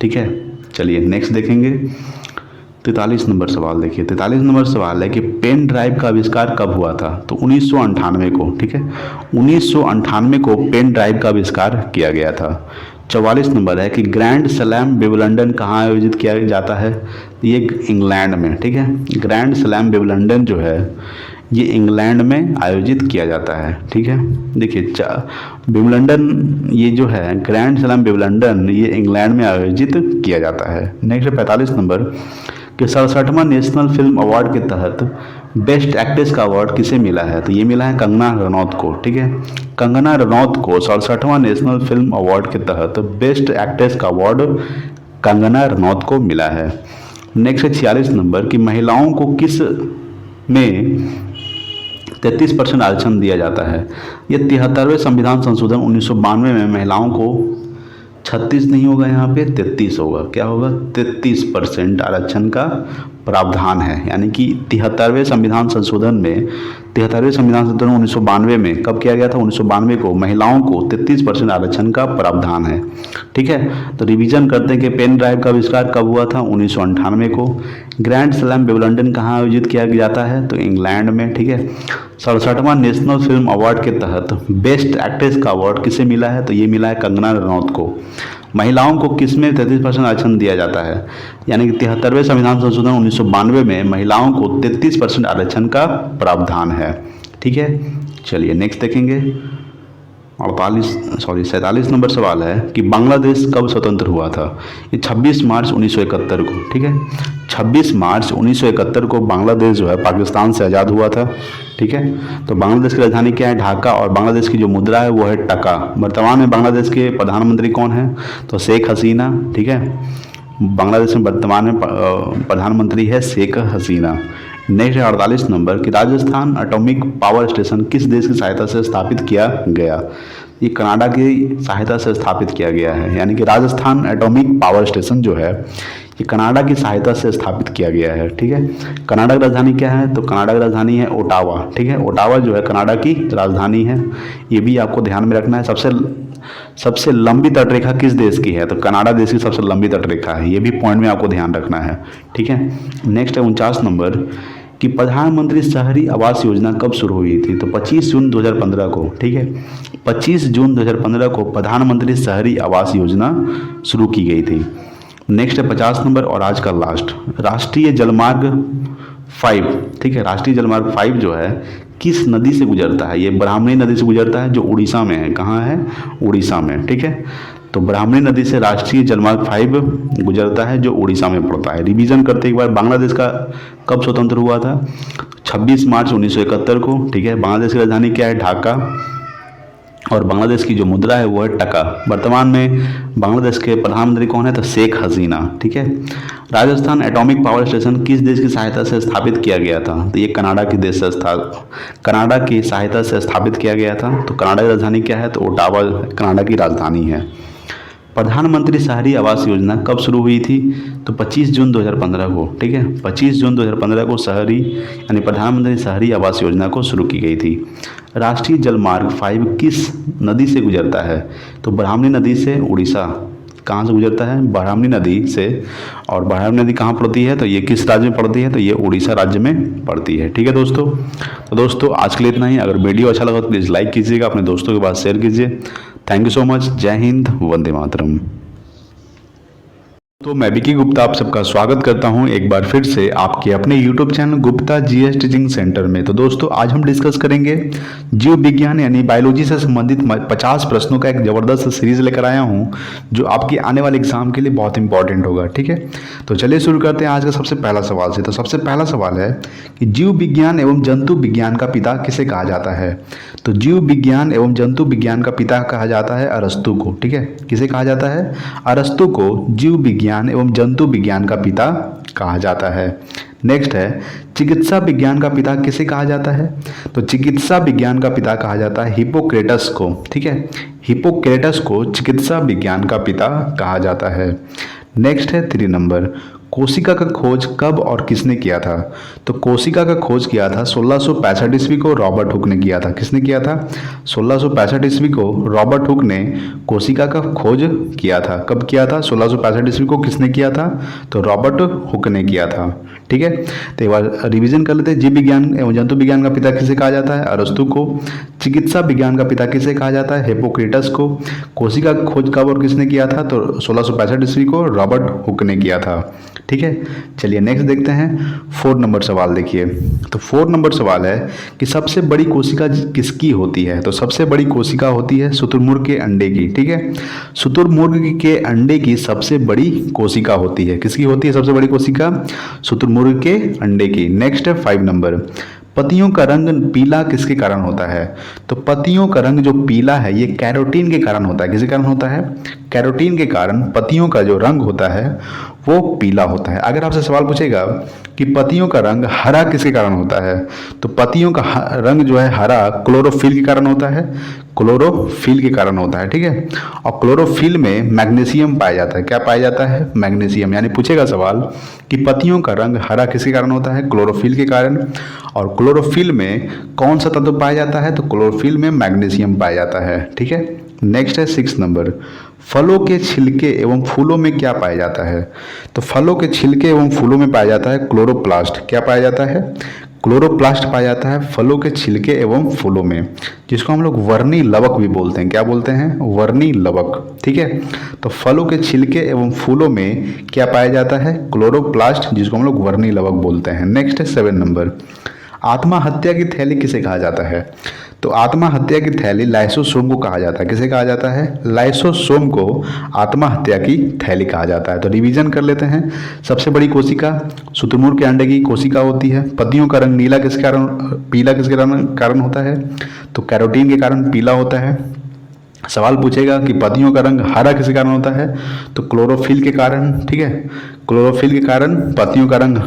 ठीक है, चलिए नेक्स्ट देखेंगे। 43 नंबर सवाल देखिए। 43 नंबर सवाल है कि पेन ड्राइव का आविष्कार कब हुआ था? तो 1998 को। ठीक है, 1998 को पेन ड्राइव का आविष्कार किया गया था। 44 नंबर है कि ग्रैंड स्लैम विंबलडन कहाँ आयोजित किया जाता है? ये इंग्लैंड में। ठीक है, ग्रैंड स्लैम विंबलडन जो है ये इंग्लैंड में आयोजित किया जाता है। ठीक है, देखिए विंबलडन ये जो है ग्रैंड स्लैम विंबलडन ये इंग्लैंड में आयोजित किया जाता है। नेक्स्ट 45 नंबर कि 67वां नेशनल फिल्म अवार्ड के तहत बेस्ट एक्ट्रेस का अवार्ड किसे मिला है? तो ये मिला है कंगना रनौत को। ठीक है, कंगना रनौत को 67वां नेशनल फिल्म अवार्ड के तहत बेस्ट एक्ट्रेस का अवार्ड कंगना रनौत को मिला है। नेक्स्ट 46 नंबर कि महिलाओं को किस में 33% आरक्षण दिया जाता है? ये 73वें संविधान संशोधन 1992 में महिलाओं को 36 नहीं होगा, यहाँ पे 33 होगा। क्या होगा? 33% आरक्षण का प्रावधान है। यानी कि 73वें संविधान संशोधन में 1992 में कब किया गया था? 1992 को महिलाओं को 33% आरक्षण का प्रावधान है। ठीक है, तो रिवीजन करते हैं कि पेन ड्राइव का आविष्कार कब हुआ था? 1998 को। ग्रैंड स्लैम विंबलडन कहाँ आयोजित किया जाता है? तो इंग्लैंड में। ठीक है, 67वां नेशनल फिल्म अवार्ड के तहत बेस्ट एक्ट्रेस का अवार्ड किसे मिला है? तो ये मिला है कंगना रनौत को। महिलाओं को किस में 33% आरक्षण दिया जाता है? यानी कि 73वें संविधान संशोधन 1992 में महिलाओं को 33% आरक्षण का प्रावधान है। ठीक है, चलिए नेक्स्ट देखेंगे। 47 नंबर सवाल है कि बांग्लादेश कब स्वतंत्र हुआ था? ये 26 मार्च 1971 को। ठीक है, 26 मार्च 1971 को बांग्लादेश जो है पाकिस्तान से आज़ाद हुआ था। ठीक है, तो बांग्लादेश की राजधानी क्या है? ढाका। और बांग्लादेश की जो मुद्रा है वो है टका। वर्तमान में बांग्लादेश के प्रधानमंत्री कौन है? तो शेख हसीना। ठीक है, बांग्लादेश में वर्तमान में प्रधानमंत्री है शेख हसीना। नेक्स्ट 48 नंबर कि राजस्थान एटॉमिक पावर स्टेशन किस देश की सहायता से स्थापित किया गया? ये कनाडा की सहायता से स्थापित किया गया है। यानी कि राजस्थान एटॉमिक पावर स्टेशन जो है ये कनाडा की सहायता से स्थापित किया गया है। ठीक है, कनाडा की राजधानी क्या है? तो कनाडा की राजधानी है ओटावा। ठीक है, ओटावा जो है कनाडा की राजधानी है। ये भी आपको ध्यान में रखना है। सबसे लंबी तटरेखा किस देश की है? तो कनाडा देश की सबसे लंबी तटरेखा है। ये भी पॉइंट में आपको ध्यान रखना है। ठीक है, नेक्स्ट है 49 नंबर कि प्रधानमंत्री शहरी आवास योजना कब शुरू हुई थी? तो 25 जून 2015 को। ठीक है, 25 जून 2015 को प्रधानमंत्री शहरी आवास योजना शुरू की गई थी। नेक्स्ट है 50 नंबर और आज का लास्ट, राष्ट्रीय जलमार्ग 5। ठीक है, राष्ट्रीय जलमार्ग 5 जो है किस नदी से गुजरता है? ये ब्राह्मणी नदी से गुजरता है जो उड़ीसा में है। कहाँ है? उड़ीसा में। ठीक है, तो ब्राह्मणी नदी से राष्ट्रीय जलमार्ग 5 गुजरता है जो उड़ीसा में पड़ता है। रिवीजन करते एक बार, बांग्लादेश का कब स्वतंत्र हुआ था? 26 मार्च 1971 को। ठीक है, बांग्लादेश की राजधानी क्या है? ढाका। और बांग्लादेश की जो मुद्रा है वो है टका। वर्तमान में बांग्लादेश के प्रधानमंत्री कौन है? तो शेख हसीना। ठीक है, राजस्थान एटॉमिक पावर स्टेशन किस देश की सहायता से स्थापित किया गया था? तो ये कनाडा की सहायता से स्थापित किया गया था। तो कनाडा की राजधानी क्या है? तो ओटावा कनाडा की राजधानी है। प्रधानमंत्री शहरी आवास योजना कब शुरू हुई थी? तो 25 जून 2015 को। ठीक है, 25 जून 2015 को शहरी यानी प्रधानमंत्री शहरी आवास योजना को शुरू की गई थी। राष्ट्रीय जलमार्ग 5 किस नदी से गुजरता है? तो ब्राह्मणी नदी से उड़ीसा। कहाँ से गुजरता है? ब्राह्मणी नदी से। और ब्राह्मणी नदी कहाँ पड़ती है? तो ये किस राज्य में पड़ती है? तो ये उड़ीसा राज्य में पड़ती है। ठीक है दोस्तों, तो दोस्तों आज के लिए इतना ही। अगर वीडियो अच्छा लगा तो प्लीज़ लाइक कीजिएगा, अपने दोस्तों के पास शेयर कीजिए। Thank you so much. जय हिंद, वंदे मातरम। तो मैं विकी गुप्ता आप सबका स्वागत करता हूं एक बार फिर से आपके अपने YouTube channel Gupta GS teaching centre में। तो दोस्तों आज हम डिस्कस करेंगे जीव विज्ञान यानी बायोलॉजी से संबंधित 50 प्रश्नों का एक ज़बरदस्त सीरीज लेकर आया हूं जो आपके आने वाले एग्जाम के लिए बहुत इंपॉर्टेंट होगा। ठीक है, तो चलिए शुरू करते हैं आज का सबसे पहला सवाल से। तो सबसे पहला सवाल है कि जीव विज्ञान एवं जंतु विज्ञान का पिता किसे कहा जाता है? तो जीव विज्ञान एवं जंतु विज्ञान का पिता कहा जाता है अरस्तु को। ठीक है, किसे कहा जाता है? अरस्तु को जीव विज्ञान एवं जंतु विज्ञान का पिता कहा जाता है। नेक्स्ट है चिकित्सा विज्ञान का पिता किसे कहा जाता है? तो चिकित्सा विज्ञान का पिता कहा जाता है हिप्पोक्रेटस को। ठीक है, हिप्पोक्रेटस को चिकित्सा विज्ञान का पिता कहा जाता है। नेक्स्ट है 3 नंबर, कोशिका का खोज कब और किसने किया था? तो कोशिका का खोज किया था 1665 ईस्वी को रॉबर्ट हुक ने किया था। किसने किया था? 1665 ईस्वी को रॉबर्ट हुक ने कोशिका का खोज किया था। कब किया था? 1665 ईस्वी को किसने किया था? तो रॉबर्ट हुक ने किया था। ठीक है, तो एक बार रिवीजन कर लेते हैं। जीव विज्ञान एवं जंतु विज्ञान का पिता किसे कहा जाता है? अरस्तु को। चिकित्सा विज्ञान का पिता किसे कहा जाता है? हिप्पोक्रेटस को। कोशिका का खोज कब और किसने किया था? तो 1665 ईस्वी को रॉबर्ट हुक ने किया था। ठीक है, चलिए नेक्स्ट देखते हैं। 4 नंबर सवाल देखिए। तो 4 नंबर सवाल है कि सबसे बड़ी कोशिका किसकी होती है? तो सबसे बड़ी कोशिका होती है शुतुरमुर्ग के अंडे की। ठीक है, शुतुरमुर्ग के अंडे की सबसे बड़ी कोशिका होती है। किसकी होती है सबसे बड़ी कोशिका? शुतुरमुर्ग के अंडे की। नेक्स्ट है 5 नंबर। पत्तियों का रंग पीला किसके कारण होता है? तो पत्तियों का रंग जो पीला है ये कैरोटीन के कारण होता है। किसके कारण होता है? कैरोटीन के कारण पत्तियों का जो रंग होता है वो पीला होता है। अगर आपसे सवाल पूछेगा कि पत्तियों का रंग हरा किसके कारण होता है, तो पत्तियों का रंग जो है हरा क्लोरोफिल के कारण होता है। क्लोरोफिल के कारण होता है। ठीक है, और क्लोरोफिल में मैग्नीशियम पाया जाता है। क्या पाया जाता है? मैग्नीशियम। यानी पूछेगा सवाल कि पत्तियों का रंग हरा किसके कारण होता है? क्लोरोफिल के कारण। और क्लोरोफिल में कौन सा तत्व पाया जाता है? तो क्लोरोफिल में मैग्नीशियम पाया जाता है। ठीक है, नेक्स्ट है 6 नंबर। फलों के छिलके एवं फूलों में क्या पाया जाता है? तो फलों के छिलके एवं फूलों में पाया जाता है क्लोरोप्लास्ट। क्या पाया जाता है? क्लोरोप्लास्ट पाया जाता है फलों के छिलके एवं फूलों में, जिसको हम लोग वर्णी लवक भी बोलते हैं। क्या बोलते हैं? वर्णी लवक। ठीक है, तो फलों के छिलके एवं फूलों में क्या पाया जाता है? क्लोरोप्लास्ट, जिसको हम लोग वर्णी लवक बोलते हैं। नेक्स्ट है 7 नंबर। आत्महत्या की थैली किसे कहा जाता है? तो आत्महत्या की थैली लाइसोसोम को कहा जाता है। किसे कहा जाता है? लाइसोसोम को आत्महत्या की थैली कहा जाता है। तो रिवीजन कर लेते हैं। सबसे बड़ी कोशिका शुतुरमुर्ग के अंडे की कोशिका होती है। पत्तियों का रंग नीला किस कारण, पीला किसके कारण होता है? तो कैरोटीन के कारण पीला होता है। सवाल पूछेगा कि पत्तियों का रंग हरा किस कारण होता है? तो क्लोरोफिल के कारण। ठीक है, क्लोरोफिल के कारण पत्तियों का रंग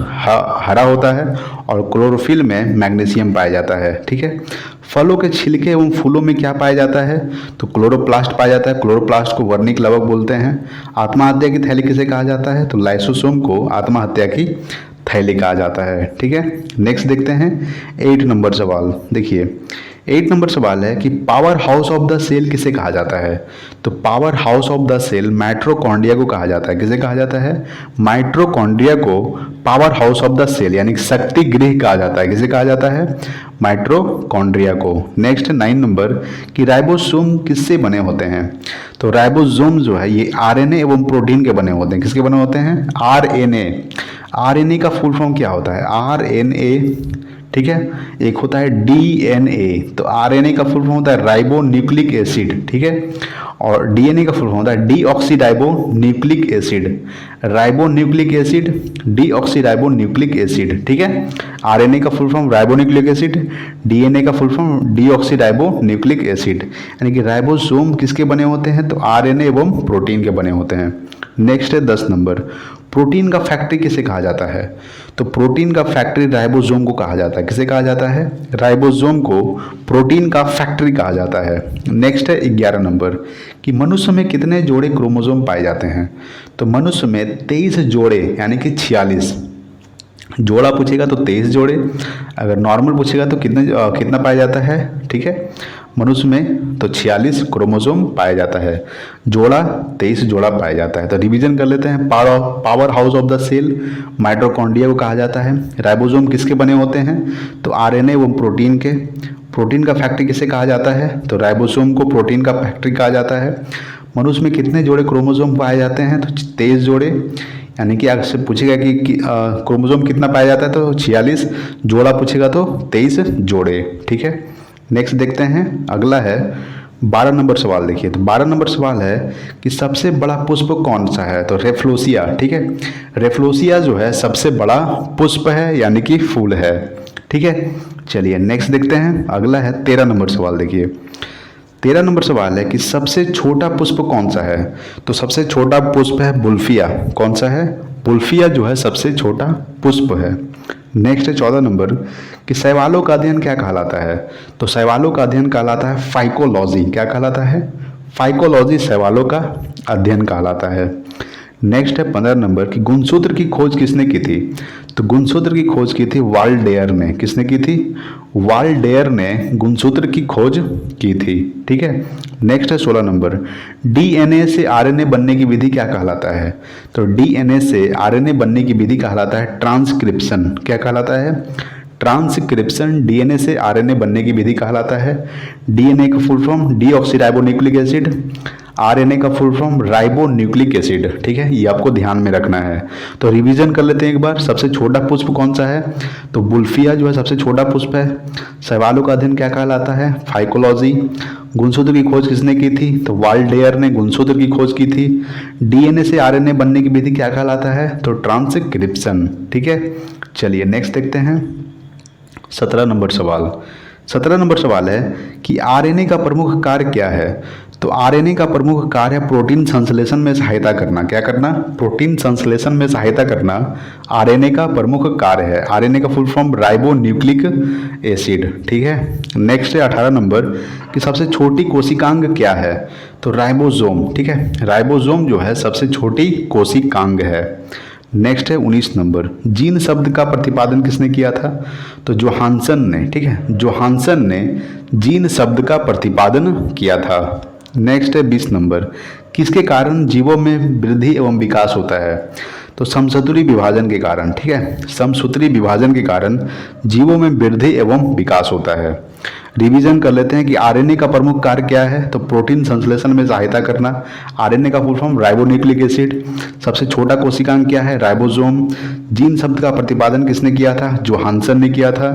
हरा होता है और क्लोरोफिल में मैग्नीशियम पाया जाता है। ठीक है, फलों के छिलके एवं फूलों में क्या पाया जाता है? तो क्लोरोप्लास्ट पाया जाता है। क्लोरोप्लास्ट को वर्णिक लवक बोलते हैं। आत्महत्या की थैली किसे कहा जाता है? तो लाइसोसोम को आत्महत्या की थैली कहा जाता है। ठीक है, नेक्स्ट देखते हैं 8 नंबर सवाल। देखिए 8 नंबर सवाल है कि power house of the cell किसे कहा जाता है? तो power house of the cell mitochondria को कहा जाता है। किसे कहा जाता है? माइटोकॉन्ड्रिया को power house of the cell यानी शक्ति गृह कहा जाता है। किसे कहा जाता है? माइटोकॉन्ड्रिया को। नेक्स्ट 9 नंबर कि राइबोसोम किससे बने होते हैं? तो राइबोसोम जो है ये आरएनए एवं प्रोटीन के बने होते हैं। किसके बने होते हैं? आरएनए। आरएनए का फुल फॉर्म क्या होता है? आरएनए। ठीक है, एक होता है डीएनए। तो आरएनए का फुल फॉर्म होता है राइबो न्यूक्लिक एसिड। ठीक है, और डीएनए का फुल फॉर्म होता है deoxyribo nucleic acid. Ribo nucleic acid, deoxyribo nucleic acid. ठीक है, आरएनए का full form ribo nucleic acid, DNA का full form deoxyribo nucleic acid. यानी कि राइबोसोम किसके बने होते हैं? तो आरएनए एवं प्रोटीन के बने होते हैं। नेक्स्ट है 10 नंबर। प्रोटीन का फैक्ट्री किसे कहा जाता है? तो प्रोटीन का फैक्ट्री राइबोसोम को कहा जाता है। किसे कहा जाता है? राइबोसोम को प्रोटीन का फैक्ट्री कहा जाता है। नेक्स्ट है 11 नंबर कि मनुष्य में कितने जोड़े क्रोमोसोम पाए जाते हैं? तो मनुष्य में 23 जोड़े यानी कि 46। जोड़ा पूछेगा तो 23 जोड़े, अगर नॉर्मल पूछेगा तो कितना पाया जाता है? ठीक है, मनुष्य में तो 46 क्रोमोसोम पाया जाता है। जोड़ा 23 जोड़ा पाया जाता है। तो रिवीजन कर लेते हैं। Power house of the cell mitochondria को कहा जाता है। राइबोसोम किसके बने होते हैं? तो आरएनए एवं प्रोटीन के। प्रोटीन का फैक्ट्री किसे कहा जाता है? तो राइबोसोम को प्रोटीन का फैक्ट्री कहा जाता है। मनुष्य में कितने जोड़े क्रोमोसोम पाए जाते हैं? तो 23 जोड़े। यानी कि आपसे पूछेगा कि क्रोमोसोम कितना पाया जाता है? तो 46। जोड़ा पूछेगा तो 23 जोड़े। ठीक है, नेक्स्ट देखते हैं। अगला है 12 नंबर सवाल। देखिए तो 12 नंबर सवाल है कि सबसे बड़ा पुष्प कौन सा है? तो रेफ्लोसिया। ठीक है, रेफ्लोसिया जो है सबसे बड़ा पुष्प है यानी कि फूल है। ठीक है, चलिए नेक्स्ट देखते हैं। अगला है 13 नंबर सवाल। देखिए 13 नंबर सवाल है कि सबसे छोटा पुष्प कौन सा है? तो सबसे छोटा पुष्प है बुल्फिया। कौन सा है? बुल्फिया जो है सबसे छोटा पुष्प है। नेक्स्ट है 14 नंबर कि शैवालों का अध्ययन क्या कहलाता है? तो शैवालों का अध्ययन कहलाता है फाइकोलॉजी। क्या कहलाता है? फाइकोलॉजी शैवालों का अध्ययन कहलाता है। नेक्स्ट है 15 नंबर कि गुणसूत्र की खोज किसने की थी? तो गुणसूत्र की खोज की थी वाल्डेयर ने। किसने की थी? वाल्डेयर ने गुणसूत्र की खोज की थी। ठीक है। नेक्स्ट है 16 नंबर, डीएनए से आरएनए बनने की विधि क्या कहलाता है? तो डीएनए से आरएनए बनने की विधि कहलाता है ट्रांसक्रिप्शन। क्या कहलाता है? ट्रांसक्रिप्शन। डीएनए से आरएनए बनने की विधि कहलाता है। डीएनए का full form deoxyribonucleic acid, RNA का full form ribo nucleic acid. ठीक है, ये आपको ध्यान में रखना है। तो रिवीजन कर लेते हैं एक बार। सबसे छोटा पुष्प कौन सा है? तो बुल्फिया जो है सबसे छोटा पुष्प है। शैवालों का अध्ययन क्या कहलाता है? फाइकोलॉजी। गुणसूत्र की खोज किसने की थी? तो वाल्डेयर ने गुणसूत्र की खोज की थी। डीएनए से आरएनए बनने की विधि क्या कहलाता है? तो ट्रांसक्रिप्शन। ठीक है, चलिए नेक्स्ट देखते हैं 17 नंबर सवाल। 17 नंबर सवाल है कि आरएनए का प्रमुख कार्य क्या है? तो आरएनए का प्रमुख कार्य है प्रोटीन संश्लेषण में सहायता करना। क्या करना? प्रोटीन संश्लेषण में सहायता करना आरएनए का प्रमुख कार्य है। आरएनए का full form ribo nucleic acid. ठीक है। नेक्स्ट है 18 नंबर कि सबसे छोटी कोशिकांग क्या है? तो राइबोसोम। ठीक है, राइबोसोम जो है सबसे छोटी कोशिकांग है। नेक्स्ट है 19 नंबर, जीन शब्द का प्रतिपादन किसने किया था? तो जोहानसन ने। ठीक है, जोहानसन ने जीन शब्द का प्रतिपादन किया था। नेक्स्ट है 20 नंबर, किसके कारण जीवों में वृद्धि एवं विकास होता है? तो समसूत्री विभाजन के कारण। ठीक है, समसूत्री विभाजन के कारण जीवों में वृद्धि एवं विकास होता है। रिवीजन कर लेते हैं कि आरएनए का प्रमुख कार्य क्या है? तो प्रोटीन संश्लेषण में सहायता करना। आरएनए का फुल फॉर्म राइबोन्यूक्लिक एसिड। सबसे छोटा कोशिकांग क्या है? राइबोसोम। जीन शब्द का प्रतिपादन किसने किया था? जोहानसन ने किया था।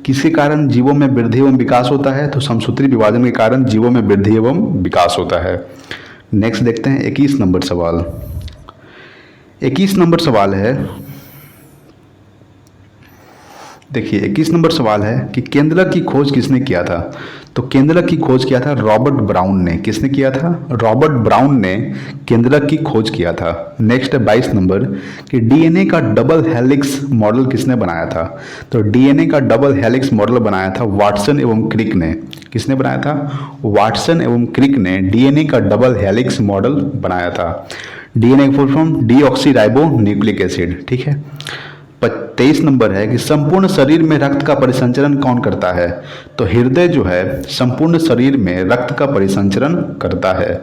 किसके कारण जीवों में वृद्धि एवं विकास होता है? तो समसूत्री विभाजन के कारण जीवों में वृद्धि एवं विकास होता है। नेक्स्ट देखते हैं 21 नंबर सवाल। 21 नंबर सवाल है, देखिए 21 नंबर सवाल है कि केंद्रक की खोज किसने किया था? तो केंद्रक की खोज किया था रॉबर्ट ब्राउन ने। किसने किया था? रॉबर्ट ब्राउन ने केंद्रक की खोज किया था। नेक्स्ट है 22 नंबर कि डीएनए का डबल हेलिक्स मॉडल किसने बनाया था? तो डीएनए का डबल हेलिक्स मॉडल बनाया था वाटसन एवं क्रिक ने। किसने बनाया था? वाटसन एवं क्रिक ने डीएनए का डबल हेलिक्स मॉडल बनाया था। डीएनए का full form deoxyribo nucleic acid. ठीक है। 23 नंबर है कि संपूर्ण शरीर में रक्त का परिसंचरण कौन करता है? तो हृदय जो है संपूर्ण शरीर में रक्त का परिसंचरण करता है।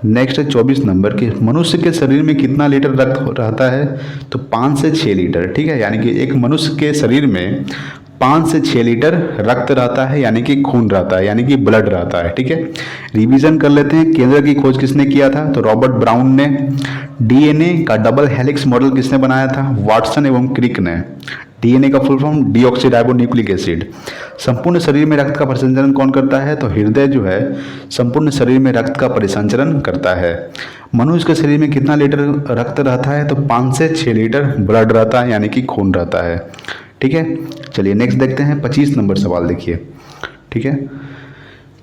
नेक्स्ट है 24 नंबर कि मनुष्य के शरीर में कितना लीटर रक्त रहता है? तो 5 से 6 लीटर। ठीक है, यानी कि एक मनुष्य के शरीर में 5 से 6 लीटर रक्त रहता है, यानी कि खून रहता है, यानी कि ब्लड रहता है। ठीक है, रिवीजन कर लेते हैं। केंद्र की खोज किसने किया था? तो रॉबर्ट ब्राउन ने। डीएनए का डबल हेलिक्स मॉडल किसने बनाया था? वाटसन एवं क्रिक ने। डीएनए का फुल फॉर्म डीऑक्सीराइबोन्यूक्लिक एसिड। संपूर्ण शरीर में रक्त का परिसंचरण कौन करता है? तो हृदय जो है संपूर्ण शरीर में रक्त का परिसंचरण करता है। मनुष्य के शरीर में कितना लीटर रक्त रहता है? तो 5 से 6 लीटर ब्लड रहता है, यानी कि खून रहता है। ठीक है, चलिए नेक्स्ट देखते हैं 25 नंबर सवाल। देखिए, ठीक है,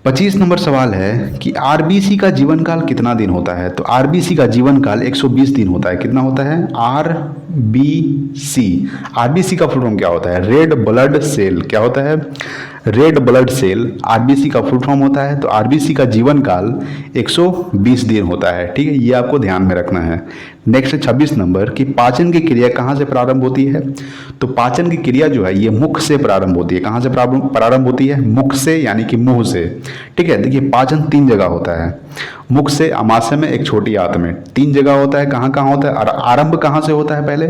25 नंबर सवाल है कि आरबीसी का जीवन काल कितना दिन होता है? तो आरबीसी का जीवन काल 120 दिन होता है। कितना होता है? आरबीसी। आरबीसी का फुल फॉर्म क्या होता है? Red blood cell. क्या होता है? रेड ब्लड सेल आरबीसी का फुल फॉर्म होता है। तो आरबीसी का जीवन काल 120 दिन होता है। ठीक है, ये आपको ध्यान में रखना है। नेक्स्ट 26 नंबर कि पाचन की क्रिया कहाँ से प्रारंभ होती है? तो पाचन की क्रिया जो है ये मुख से प्रारंभ होती है। कहाँ से प्रारंभ होती है? मुख से, यानी कि मुंह से। ठीक है, देखिए पाचन 3 जगह होता है, मुख से, अमाशय में, एक छोटी आंत में। 3 जगह होता है। कहाँ कहाँ होता है? और आरंभ कहाँ से होता है? पहले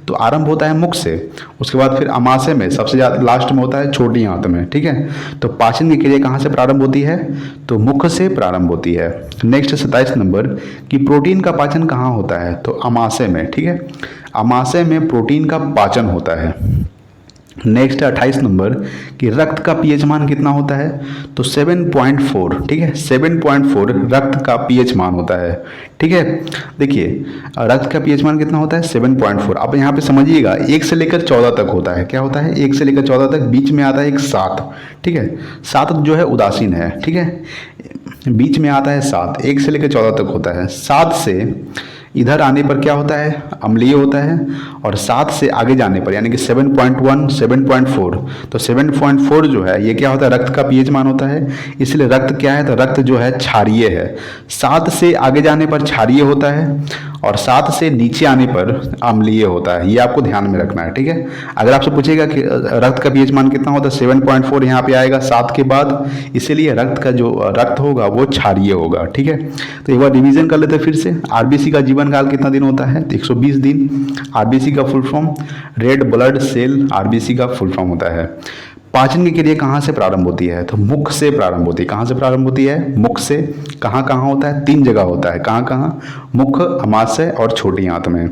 तो आरंभ होता है मुख से, उसके बाद फिर अमाशय में, सबसे ज्यादा लास्ट में होता है छोटी आंत में। ठीक है, तो पाचन की क्रिया कहाँ से प्रारंभ होती है? तो मुख से प्रारंभ होती है। नेक्स्ट 27 नंबर कि प्रोटीन का पाचन कहाँ होता है? तो अमाशय में। ठीक है, अमाशय में प्रोटीन का पाचन होता है। नेक्स्ट 28 नंबर कि रक्त का पीएच मान कितना होता है? तो 7.4। ठीक है, 7.4 रक्त का पीएच मान होता है। ठीक है, देखिए रक्त का पीएच मान कितना होता है? 7.4। अब यहाँ पे समझिएगा 1 से लेकर 14 तक होता है। क्या होता है? 1 से लेकर 14 तक। बीच में आता है एक 7। ठीक है, 7 जो है उदासीन है। ठीक है, बीच में आता है 7, 1 से लेकर 14 तक होता है। 7 से इधर आने पर क्या होता है? अम्लीय होता है। और 7 से आगे जाने पर यानी कि 7.1, 7.4, तो 7.4 जो है ये क्या होता है? रक्त का पीएच मान होता है। इसलिए रक्त क्या है? तो रक्त जो है क्षारीय है। 7 से आगे जाने पर क्षारीय होता है, और 7 से नीचे आने पर अम्लीय होता है। ये आपको ध्यान में रखना है, ठीक है। अगर आपसे पूछेगा कि रक्त का पीएच मान कितना होता है, 7.4 यहाँ पे आएगा 7 के बाद, इसीलिए रक्त का जो रक्त होगा वो क्षारीय होगा, ठीक है। तो एक बार रिवीजन कर लेते हैं फिर से। आरबीसी का जीवन काल कितना दिन होता है, 120 दिन। आरबीसी का full form red blood cell, RBC का फुल फॉर्म होता है। पाचन की क्रिया कहाँ से प्रारंभ होती है, तो मुख से प्रारंभ होती है। कहाँ से प्रारंभ होती है, मुख से। कहाँ कहाँ होता है, 3 जगह होता है। कहाँ कहाँ, मुख, अमाशय और छोटी आंत में।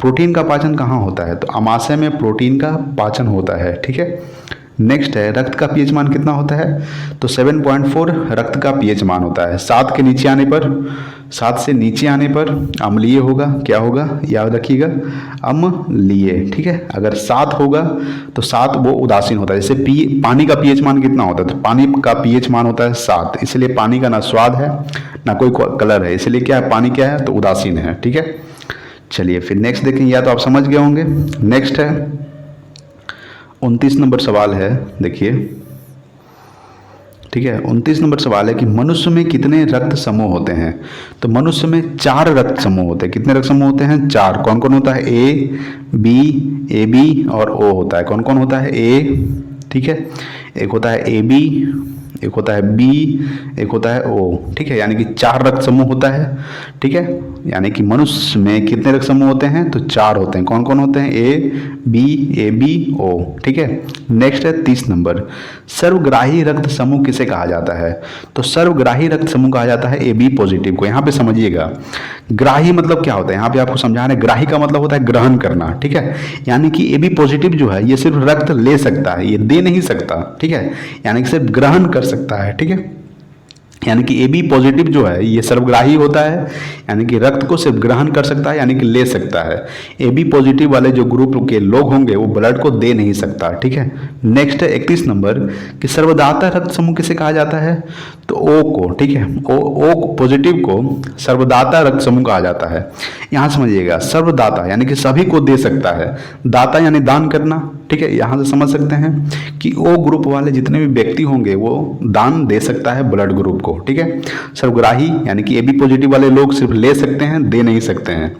प्रोटीन का पाचन कहाँ होता है, तो अमाशय में प्रोटीन का पाचन होता है, ठीक है। नेक्स्ट है रक्त का पीएच मान कितना होता है, तो 7.4 रक्त का पीएच मान होता है। 7 के नीचे आने पर, 7 से नीचे आने पर अम्लीय होगा। क्या होगा, याद रखिएगा, अम्लीय, ठीक है। अगर 7 होगा तो 7 वो उदासीन होता है। जैसे पानी का पीएच मान कितना होता है, तो पानी का पीएच मान होता है 7, इसलिए पानी का ना स्वाद है ना कोई कलर है, इसलिए क्या है, पानी क्या है, तो उदासीन है, ठीक है। चलिए फिर नेक्स्ट देखें, या तो आप समझ गए होंगे। नेक्स्ट है 29 नंबर सवाल है, देखिए, ठीक है। 29 नंबर सवाल है कि मनुष्य में कितने रक्त समूह होते हैं, तो मनुष्य में 4 रक्त समूह होते हैं। कितने रक्त समूह होते हैं, 4। कौन कौन होता है, ए बी, ए बी और ओ होता है। कौन कौन होता है, ए, ठीक है, एक होता है ए बी, एक होता है बी, एक होता है ओ, ठीक है। यानी कि 4 रक्त समूह होता है, ठीक है। यानी कि मनुष्य में कितने रक्त समूह होते हैं, तो 4 होते हैं। कौन कौन होते हैं, ए बी ओ, ठीक है। नेक्स्ट है 30 नंबर, सर्वग्राही रक्त समूह किसे कहा जाता है, तो सर्वग्राही रक्त समूह कहा जाता है ए बी पॉजिटिव को। यहाँ पे समझिएगा, ग्राही मतलब क्या होता है, यहाँ पे आपको समझा रहे हैं। ग्राही का मतलब होता है ग्रहण करना, ठीक है। यानी कि ए बी पॉजिटिव जो है ये सिर्फ रक्त ले सकता है, ये दे नहीं सकता, ठीक है। यानी कि सिर्फ ग्रहण कर सकता है, ठीक है। यानी कि ए बी पॉजिटिव जो है ये सर्वग्राही होता है, यानी कि रक्त को सिर्फ ग्रहण कर सकता है, यानी कि ले सकता है। ए बी पॉजिटिव वाले जो ग्रुप के लोग होंगे वो ब्लड को दे नहीं सकता, ठीक है। नेक्स्ट है 31 नंबर कि सर्वदाता रक्त समूह किसे कहा जाता है, तो ओ को, ठीक है। ओ पॉजिटिव को सर्वदाता रक्त समूह कहा जाता है। यहाँ समझिएगा, सर्वदाता यानी कि सभी को दे सकता है, दाता यानी दान करना, ठीक है। यहाँ से समझ सकते हैं कि ओ ग्रुप वाले जितने भी व्यक्ति होंगे वो दान दे सकता है ब्लड ग्रुप को, ठीक है। सर्वग्राही यानी कि ए बी पॉजिटिव वाले लोग सिर्फ ले सकते हैं, दे नहीं सकते हैं।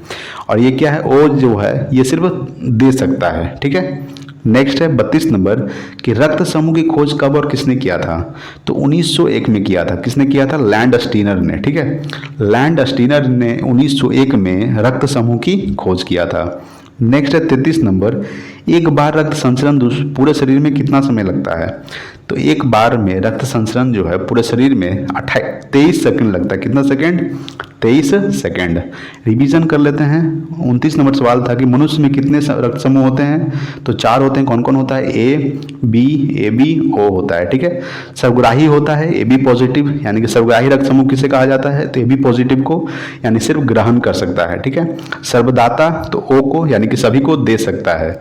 और ये क्या है, ओ जो है ये सिर्फ दे सकता है, ठीक है। नेक्स्ट है 32 नंबर कि रक्त समूह की खोज कब और किसने किया था, तो 1901 में किया था। किसने किया था, लैंड स्टीनर ने, ठीक है। लैंड स्टीनर ने 1901 में रक्त समूह की खोज किया था। नेक्स्ट है 33 नंबर, एक बार रक्त संचरण पूरे शरीर में कितना समय लगता है, तो एक बार में रक्त संचरण जो है पूरे शरीर में 23 सेकंड लगता है। कितना सेकंड, 23 सेकंड। रिवीजन कर लेते हैं। 29 नंबर सवाल था कि मनुष्य में कितने रक्त समूह होते हैं, तो 4 होते हैं। कौन कौन होता है, ए बी ओ होता है, ठीक है। सर्वग्राही होता है ए बी पॉजिटिव, यानी कि सर्वग्राही रक्त समूह किसे कहा जाता है, तो ए बी पॉजिटिव को, यानी सिर्फ ग्रहण कर सकता है, ठीक है। सर्वदाता तो ओ को, यानी कि सभी को दे सकता है।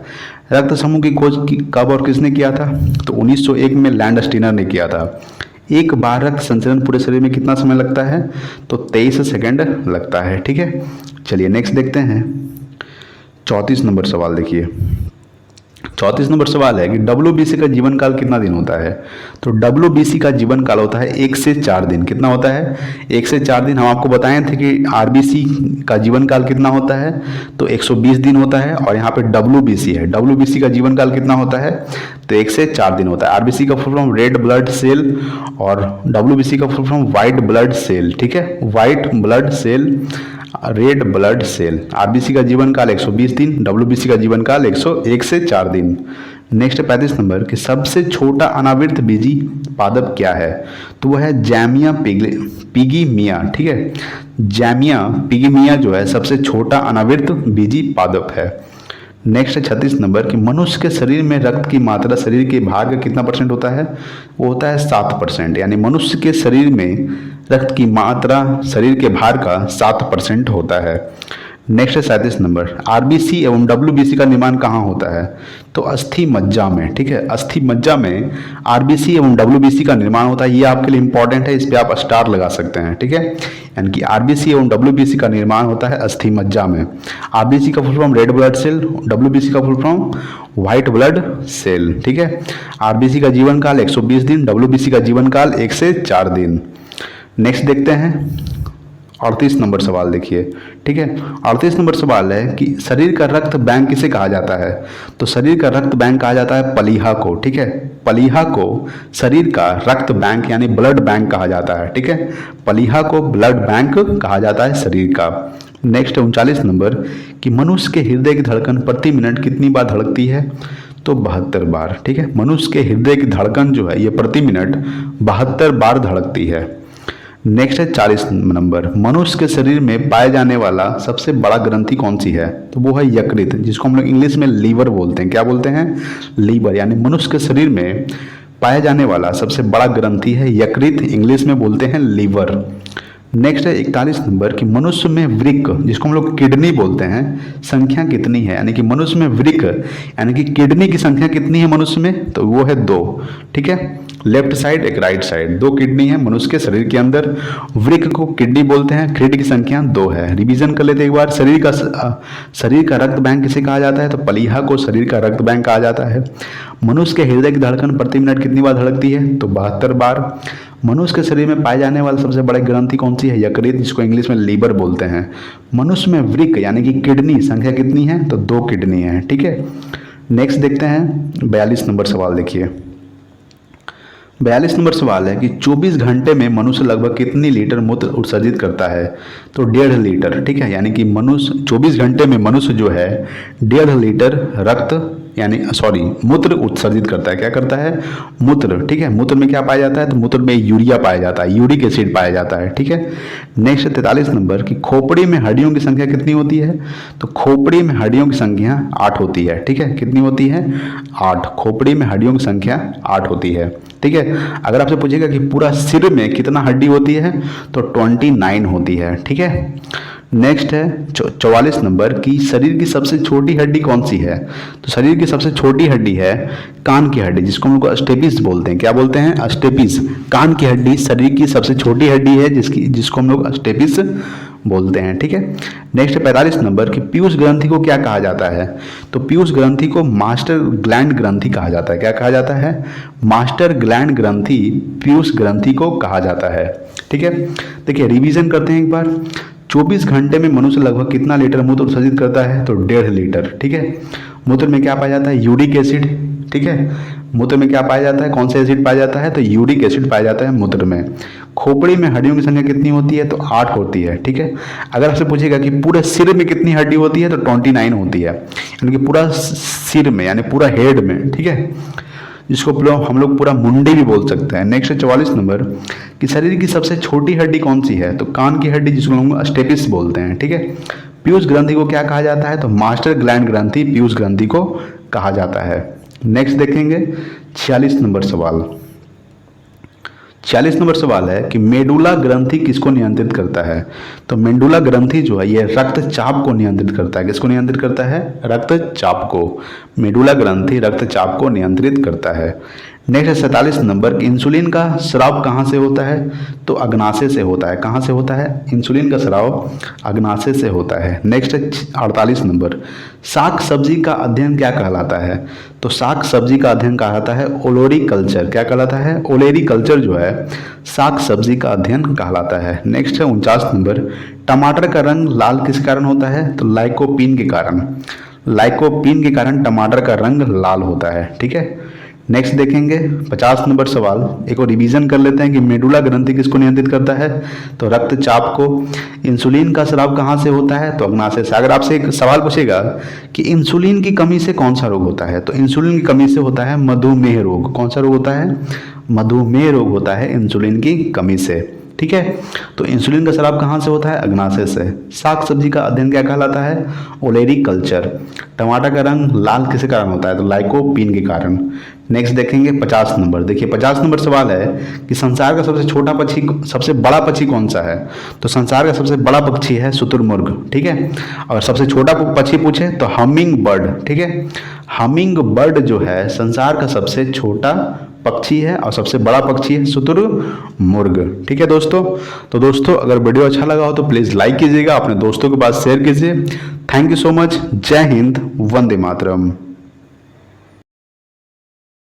रक्त समूह की खोज कब और किसने किया था, तो 1901 में लैंड स्टीनर ने किया था। एक बार रक्त संचरण पूरे शरीर में कितना समय लगता है, तो 23 सेकंड लगता है, ठीक है। चलिए नेक्स्ट देखते हैं 34 नंबर सवाल। देखिए 34 नंबर सवाल है कि WBC का जीवन काल कितना दिन होता है, तो WBC का जीवन काल होता है 1 से 4 दिन। कितना होता है, 1 से 4 दिन। हम आपको बताए थे कि RBC का जीवन काल कितना होता है, तो 120 दिन होता है। और यहाँ पे WBC है, WBC का जीवन काल कितना होता है, तो 1 से 4 दिन होता है। RBC का full form red blood cell और WBC का full form white blood cell, ठीक है। White blood cell, red blood cell. RBC का जीवन काल 120 दिन, डब्ल्यूबीसी का जीवन काल 101 से 4 दिन। नेक्स्ट 35 नंबर कि सबसे छोटा अनावृत बीजी पादप क्या है, तो वह है जैमिया पिगीमिया, ठीक है। जैमिया पिगीमिया जो है सबसे छोटा अनावृत बीजी पादप है। नेक्स्ट है 36 नंबर कि मनुष्य के शरीर में रक्त की मात्रा शरीर के भार का कितना परसेंट होता है, वो होता है 7%। यानी मनुष्य के शरीर में रक्त की मात्रा शरीर के भार का 7% होता है। नेक्स्ट है 37 नंबर आरबीसी एवं डब्ल्यूबीसी का निर्माण कहाँ होता है, तो अस्थि मज्जा में, ठीक है। अस्थि मज्जा में आरबीसी एवं डब्ल्यूबीसी का निर्माण होता है। ये आपके लिए इंपॉर्टेंट है, इस पे आप स्टार लगा सकते हैं, ठीक है। यानी कि आरबीसी एवं डब्ल्यूबीसी का निर्माण होता है अस्थि मज्जा में। आरबीसी का full form red blood cell, WBC का full form white blood cell, ठीक है। आरबीसी का जीवन काल 120 दिन, डब्ल्यूबीसी का जीवन काल 1 से 4 दिन। नेक्स्ट देखते हैं 38 नंबर सवाल। देखिए ठीक है। 38 नंबर सवाल है कि शरीर का रक्त बैंक किसे कहा जाता है? तो शरीर का रक्त बैंक कहा जाता है पलीहा को, ठीक है। पलीहा को शरीर का रक्त बैंक यानी ब्लड बैंक कहा जाता है, ठीक है। पलीहा को ब्लड बैंक कहा जाता है शरीर का। नेक्स्ट 39 नंबर कि मनुष्य के हृदय की धड़कन प्रति मिनट कितनी बार धड़कती है? तो 72 बार, ठीक है। मनुष्य के हृदय की धड़कन जो है ये प्रति मिनट 72 बार धड़कती है। नेक्स्ट है 40 नंबर, मनुष्य के शरीर में पाए जाने वाला सबसे बड़ा ग्रंथि कौन सी है? तो वो है यकृत, जिसको हम लोग इंग्लिश में लीवर बोलते हैं। क्या बोलते हैं? लीवर। यानी मनुष्य के शरीर में पाया जाने वाला सबसे बड़ा ग्रंथि है यकृत, इंग्लिश में बोलते हैं लीवर। नेक्स्ट है 41 नंबर कि मनुष्य में वृक्क, जिसको हम लोग किडनी बोलते हैं, संख्या कितनी है? यानी कि मनुष्य में वृक्क यानी कि किडनी की संख्या कितनी है मनुष्य में? तो वो है 2, ठीक है। लेफ्ट साइड एक राइट साइड, 2 किडनी है मनुष्य के शरीर के अंदर। वृक्क को किडनी बोलते हैं, किडनी की संख्या 2 है। रिवीजन कर लेते एक बार, शरीर का रक्त बैंक किसे कहा जाता है? तो पलीहा को शरीर का रक्त बैंक कहा जाता है। मनुष्य के हृदय की धड़कन प्रति मिनट कितनी बार धड़कती है? तो 72 बार। मनुष्य के शरीर में पाए जाने वाला सबसे बड़े ग्रंथि कौन सी है? यकृत, जिसको इंग्लिश में लीवर बोलते हैं। मनुष्य में वृक्क यानी कि किडनी संख्या कितनी है? तो 2 किडनी है, ठीक है। नेक्स्ट देखते हैं 42 नंबर सवाल। देखिए 42 नंबर सवाल है कि 24 घंटे में मनुष्य लगभग कितनी लीटर मूत्र उत्सर्जित करता है? तो 1.5 लीटर, ठीक है। यानी कि मनुष्य 24 घंटे में मनुष्य जो है 1.5 लीटर रक्त यानी मूत्र उत्सर्जित करता है। क्या करता है? मूत्र, ठीक है। मूत्र में क्या पाया जाता है? तो मूत्र में यूरिया पाया जाता है, यूरिक एसिड पाया जाता है, ठीक है। नेक्स्ट 43 नंबर कि खोपड़ी में हड्डियों की संख्या कितनी होती है? तो खोपड़ी में हड्डियों की संख्या 8 होती है, ठीक है। कितनी होती है? 8। खोपड़ी में हड्डियों की संख्या 8 होती है, ठीक है। अगर आपसे पूछेगा कि पूरा सिर में कितना हड्डी होती है? तो 29 होती है, ठीक है। नेक्स्ट है 44 नंबर की शरीर की सबसे छोटी हड्डी कौन सी है? तो शरीर की सबसे छोटी हड्डी है कान की हड्डी, जिसको हम लोग स्टेपिस बोलते हैं। क्या बोलते हैं? स्टेपिस। कान की हड्डी शरीर की सबसे छोटी हड्डी है जिसको हम लोग स्टेपिस बोलते हैं, ठीक है। नेक्स्ट 45 नंबर कि पीयूष ग्रंथि को क्या कहा जाता है? तो पीयूष ग्रंथि को मास्टर ग्लैंड ग्रंथि कहा जाता है। क्या कहा जाता है? मास्टर ग्लैंड ग्रंथि पीयूष ग्रंथि को कहा जाता है, ठीक है। देखिए रिवीजन करते हैं एक बार। 24 घंटे में मनुष्य लगभग कितना लीटर मूत्र उत्सर्जित करता है? तो 1.5 लीटर, ठीक है। मूत्र में क्या पाया जाता है? यूरिक एसिड, ठीक है। मूत्र में क्या पाया जाता है? कौन सा एसिड पाया जाता है? तो यूरिक एसिड पाया जाता है मूत्र में। खोपड़ी में हड्डियों की संख्या कितनी होती है? तो 8 होती है, ठीक है। अगर आपसे पूछेगा कि पूरे सिर में कितनी हड्डी होती है? तो 29 होती है, यानी कि पूरा सिर में यानी पूरा हेड में, ठीक है, जिसको हम लोग पूरा मुंडी भी बोल सकते हैं। नेक्स्ट 44 नंबर कि शरीर की सबसे छोटी हड्डी कौन सी है? तो कान की हड्डी, जिसको हम स्टेपिस बोलते हैं, ठीक है। पीयूष ग्रंथि को क्या कहा जाता है? तो मास्टर ग्लैंड ग्रंथि पीयूष ग्रंथि को कहा जाता है। नेक्स्ट देखेंगे 46 नंबर सवाल। 46 नंबर सवाल है कि मेडुला ग्रंथि किसको नियंत्रित करता है? तो मेडुला ग्रंथि जो है ये रक्तचाप को नियंत्रित करता है। किसको नियंत्रित करता है? रक्तचाप को। मेडुला ग्रंथि रक्तचाप को नियंत्रित करता है। नेक्स्ट 47 नंबर, इंसुलिन का स्राव कहाँ से होता है? तो अग्नाशय से होता है। कहाँ से होता है? इंसुलिन का स्राव अग्नाशय से होता है। नेक्स्ट 48 नंबर, साग सब्जी का अध्ययन क्या कहलाता है? तो साग सब्जी का अध्ययन कहलाता है ओलोरीकल्चर। क्या कहलाता है? ओलेरीकल्चर जो है साग सब्जी का अध्ययन कहलाता है। नेक्स्ट है 49 नंबर, टमाटर का रंग लाल किस कारण होता है? तो लाइकोपीन के कारण। लाइकोपीन के कारण टमाटर का रंग लाल होता है, ठीक है। नेक्स्ट देखेंगे 50 नंबर सवाल। एक और रिवीजन कर लेते हैं कि मेडुला ग्रंथि किसको नियंत्रित करता है? तो रक्तचाप को। इंसुलिन का स्राव कहाँ से होता है? तो अग्नाशय से। अगर आपसे एक सवाल पूछेगा कि इंसुलिन की कमी से कौन सा रोग होता है? तो इंसुलिन की कमी से होता है मधुमेह रोग। कौन सा रोग होता है? मधुमेह रोग होता है इंसुलिन की कमी से, ठीक है। तो इंसुलिन का स्राव कहाँ से होता है? अग्नाशय से। साग सब्जी का अध्ययन क्या कहलाता है? ओलेरीकल्चर। टमाटर का रंग लाल किस कारण होता है? तो लाइकोपीन के कारण। नेक्स्ट देखेंगे 50 नंबर। देखिए 50 नंबर सवाल है कि संसार का सबसे बड़ा पक्षी कौन सा है? तो संसार का सबसे बड़ा पक्षी है शुतुरमुर्ग, ठीक है। और सबसे छोटा पक्षी पूछे तो हमिंग बर्ड, ठीक है। हमिंग बर्ड जो है संसार का सबसे छोटा पक्षी है और सबसे बड़ा पक्षी है शुतुरमुर्ग, ठीक है दोस्तों। तो दोस्तों अगर वीडियो अच्छा लगा हो तो प्लीज़ लाइक कीजिएगा, अपने दोस्तों के पास शेयर कीजिए। Thank you so much. जय हिंद, वंदे मातरम।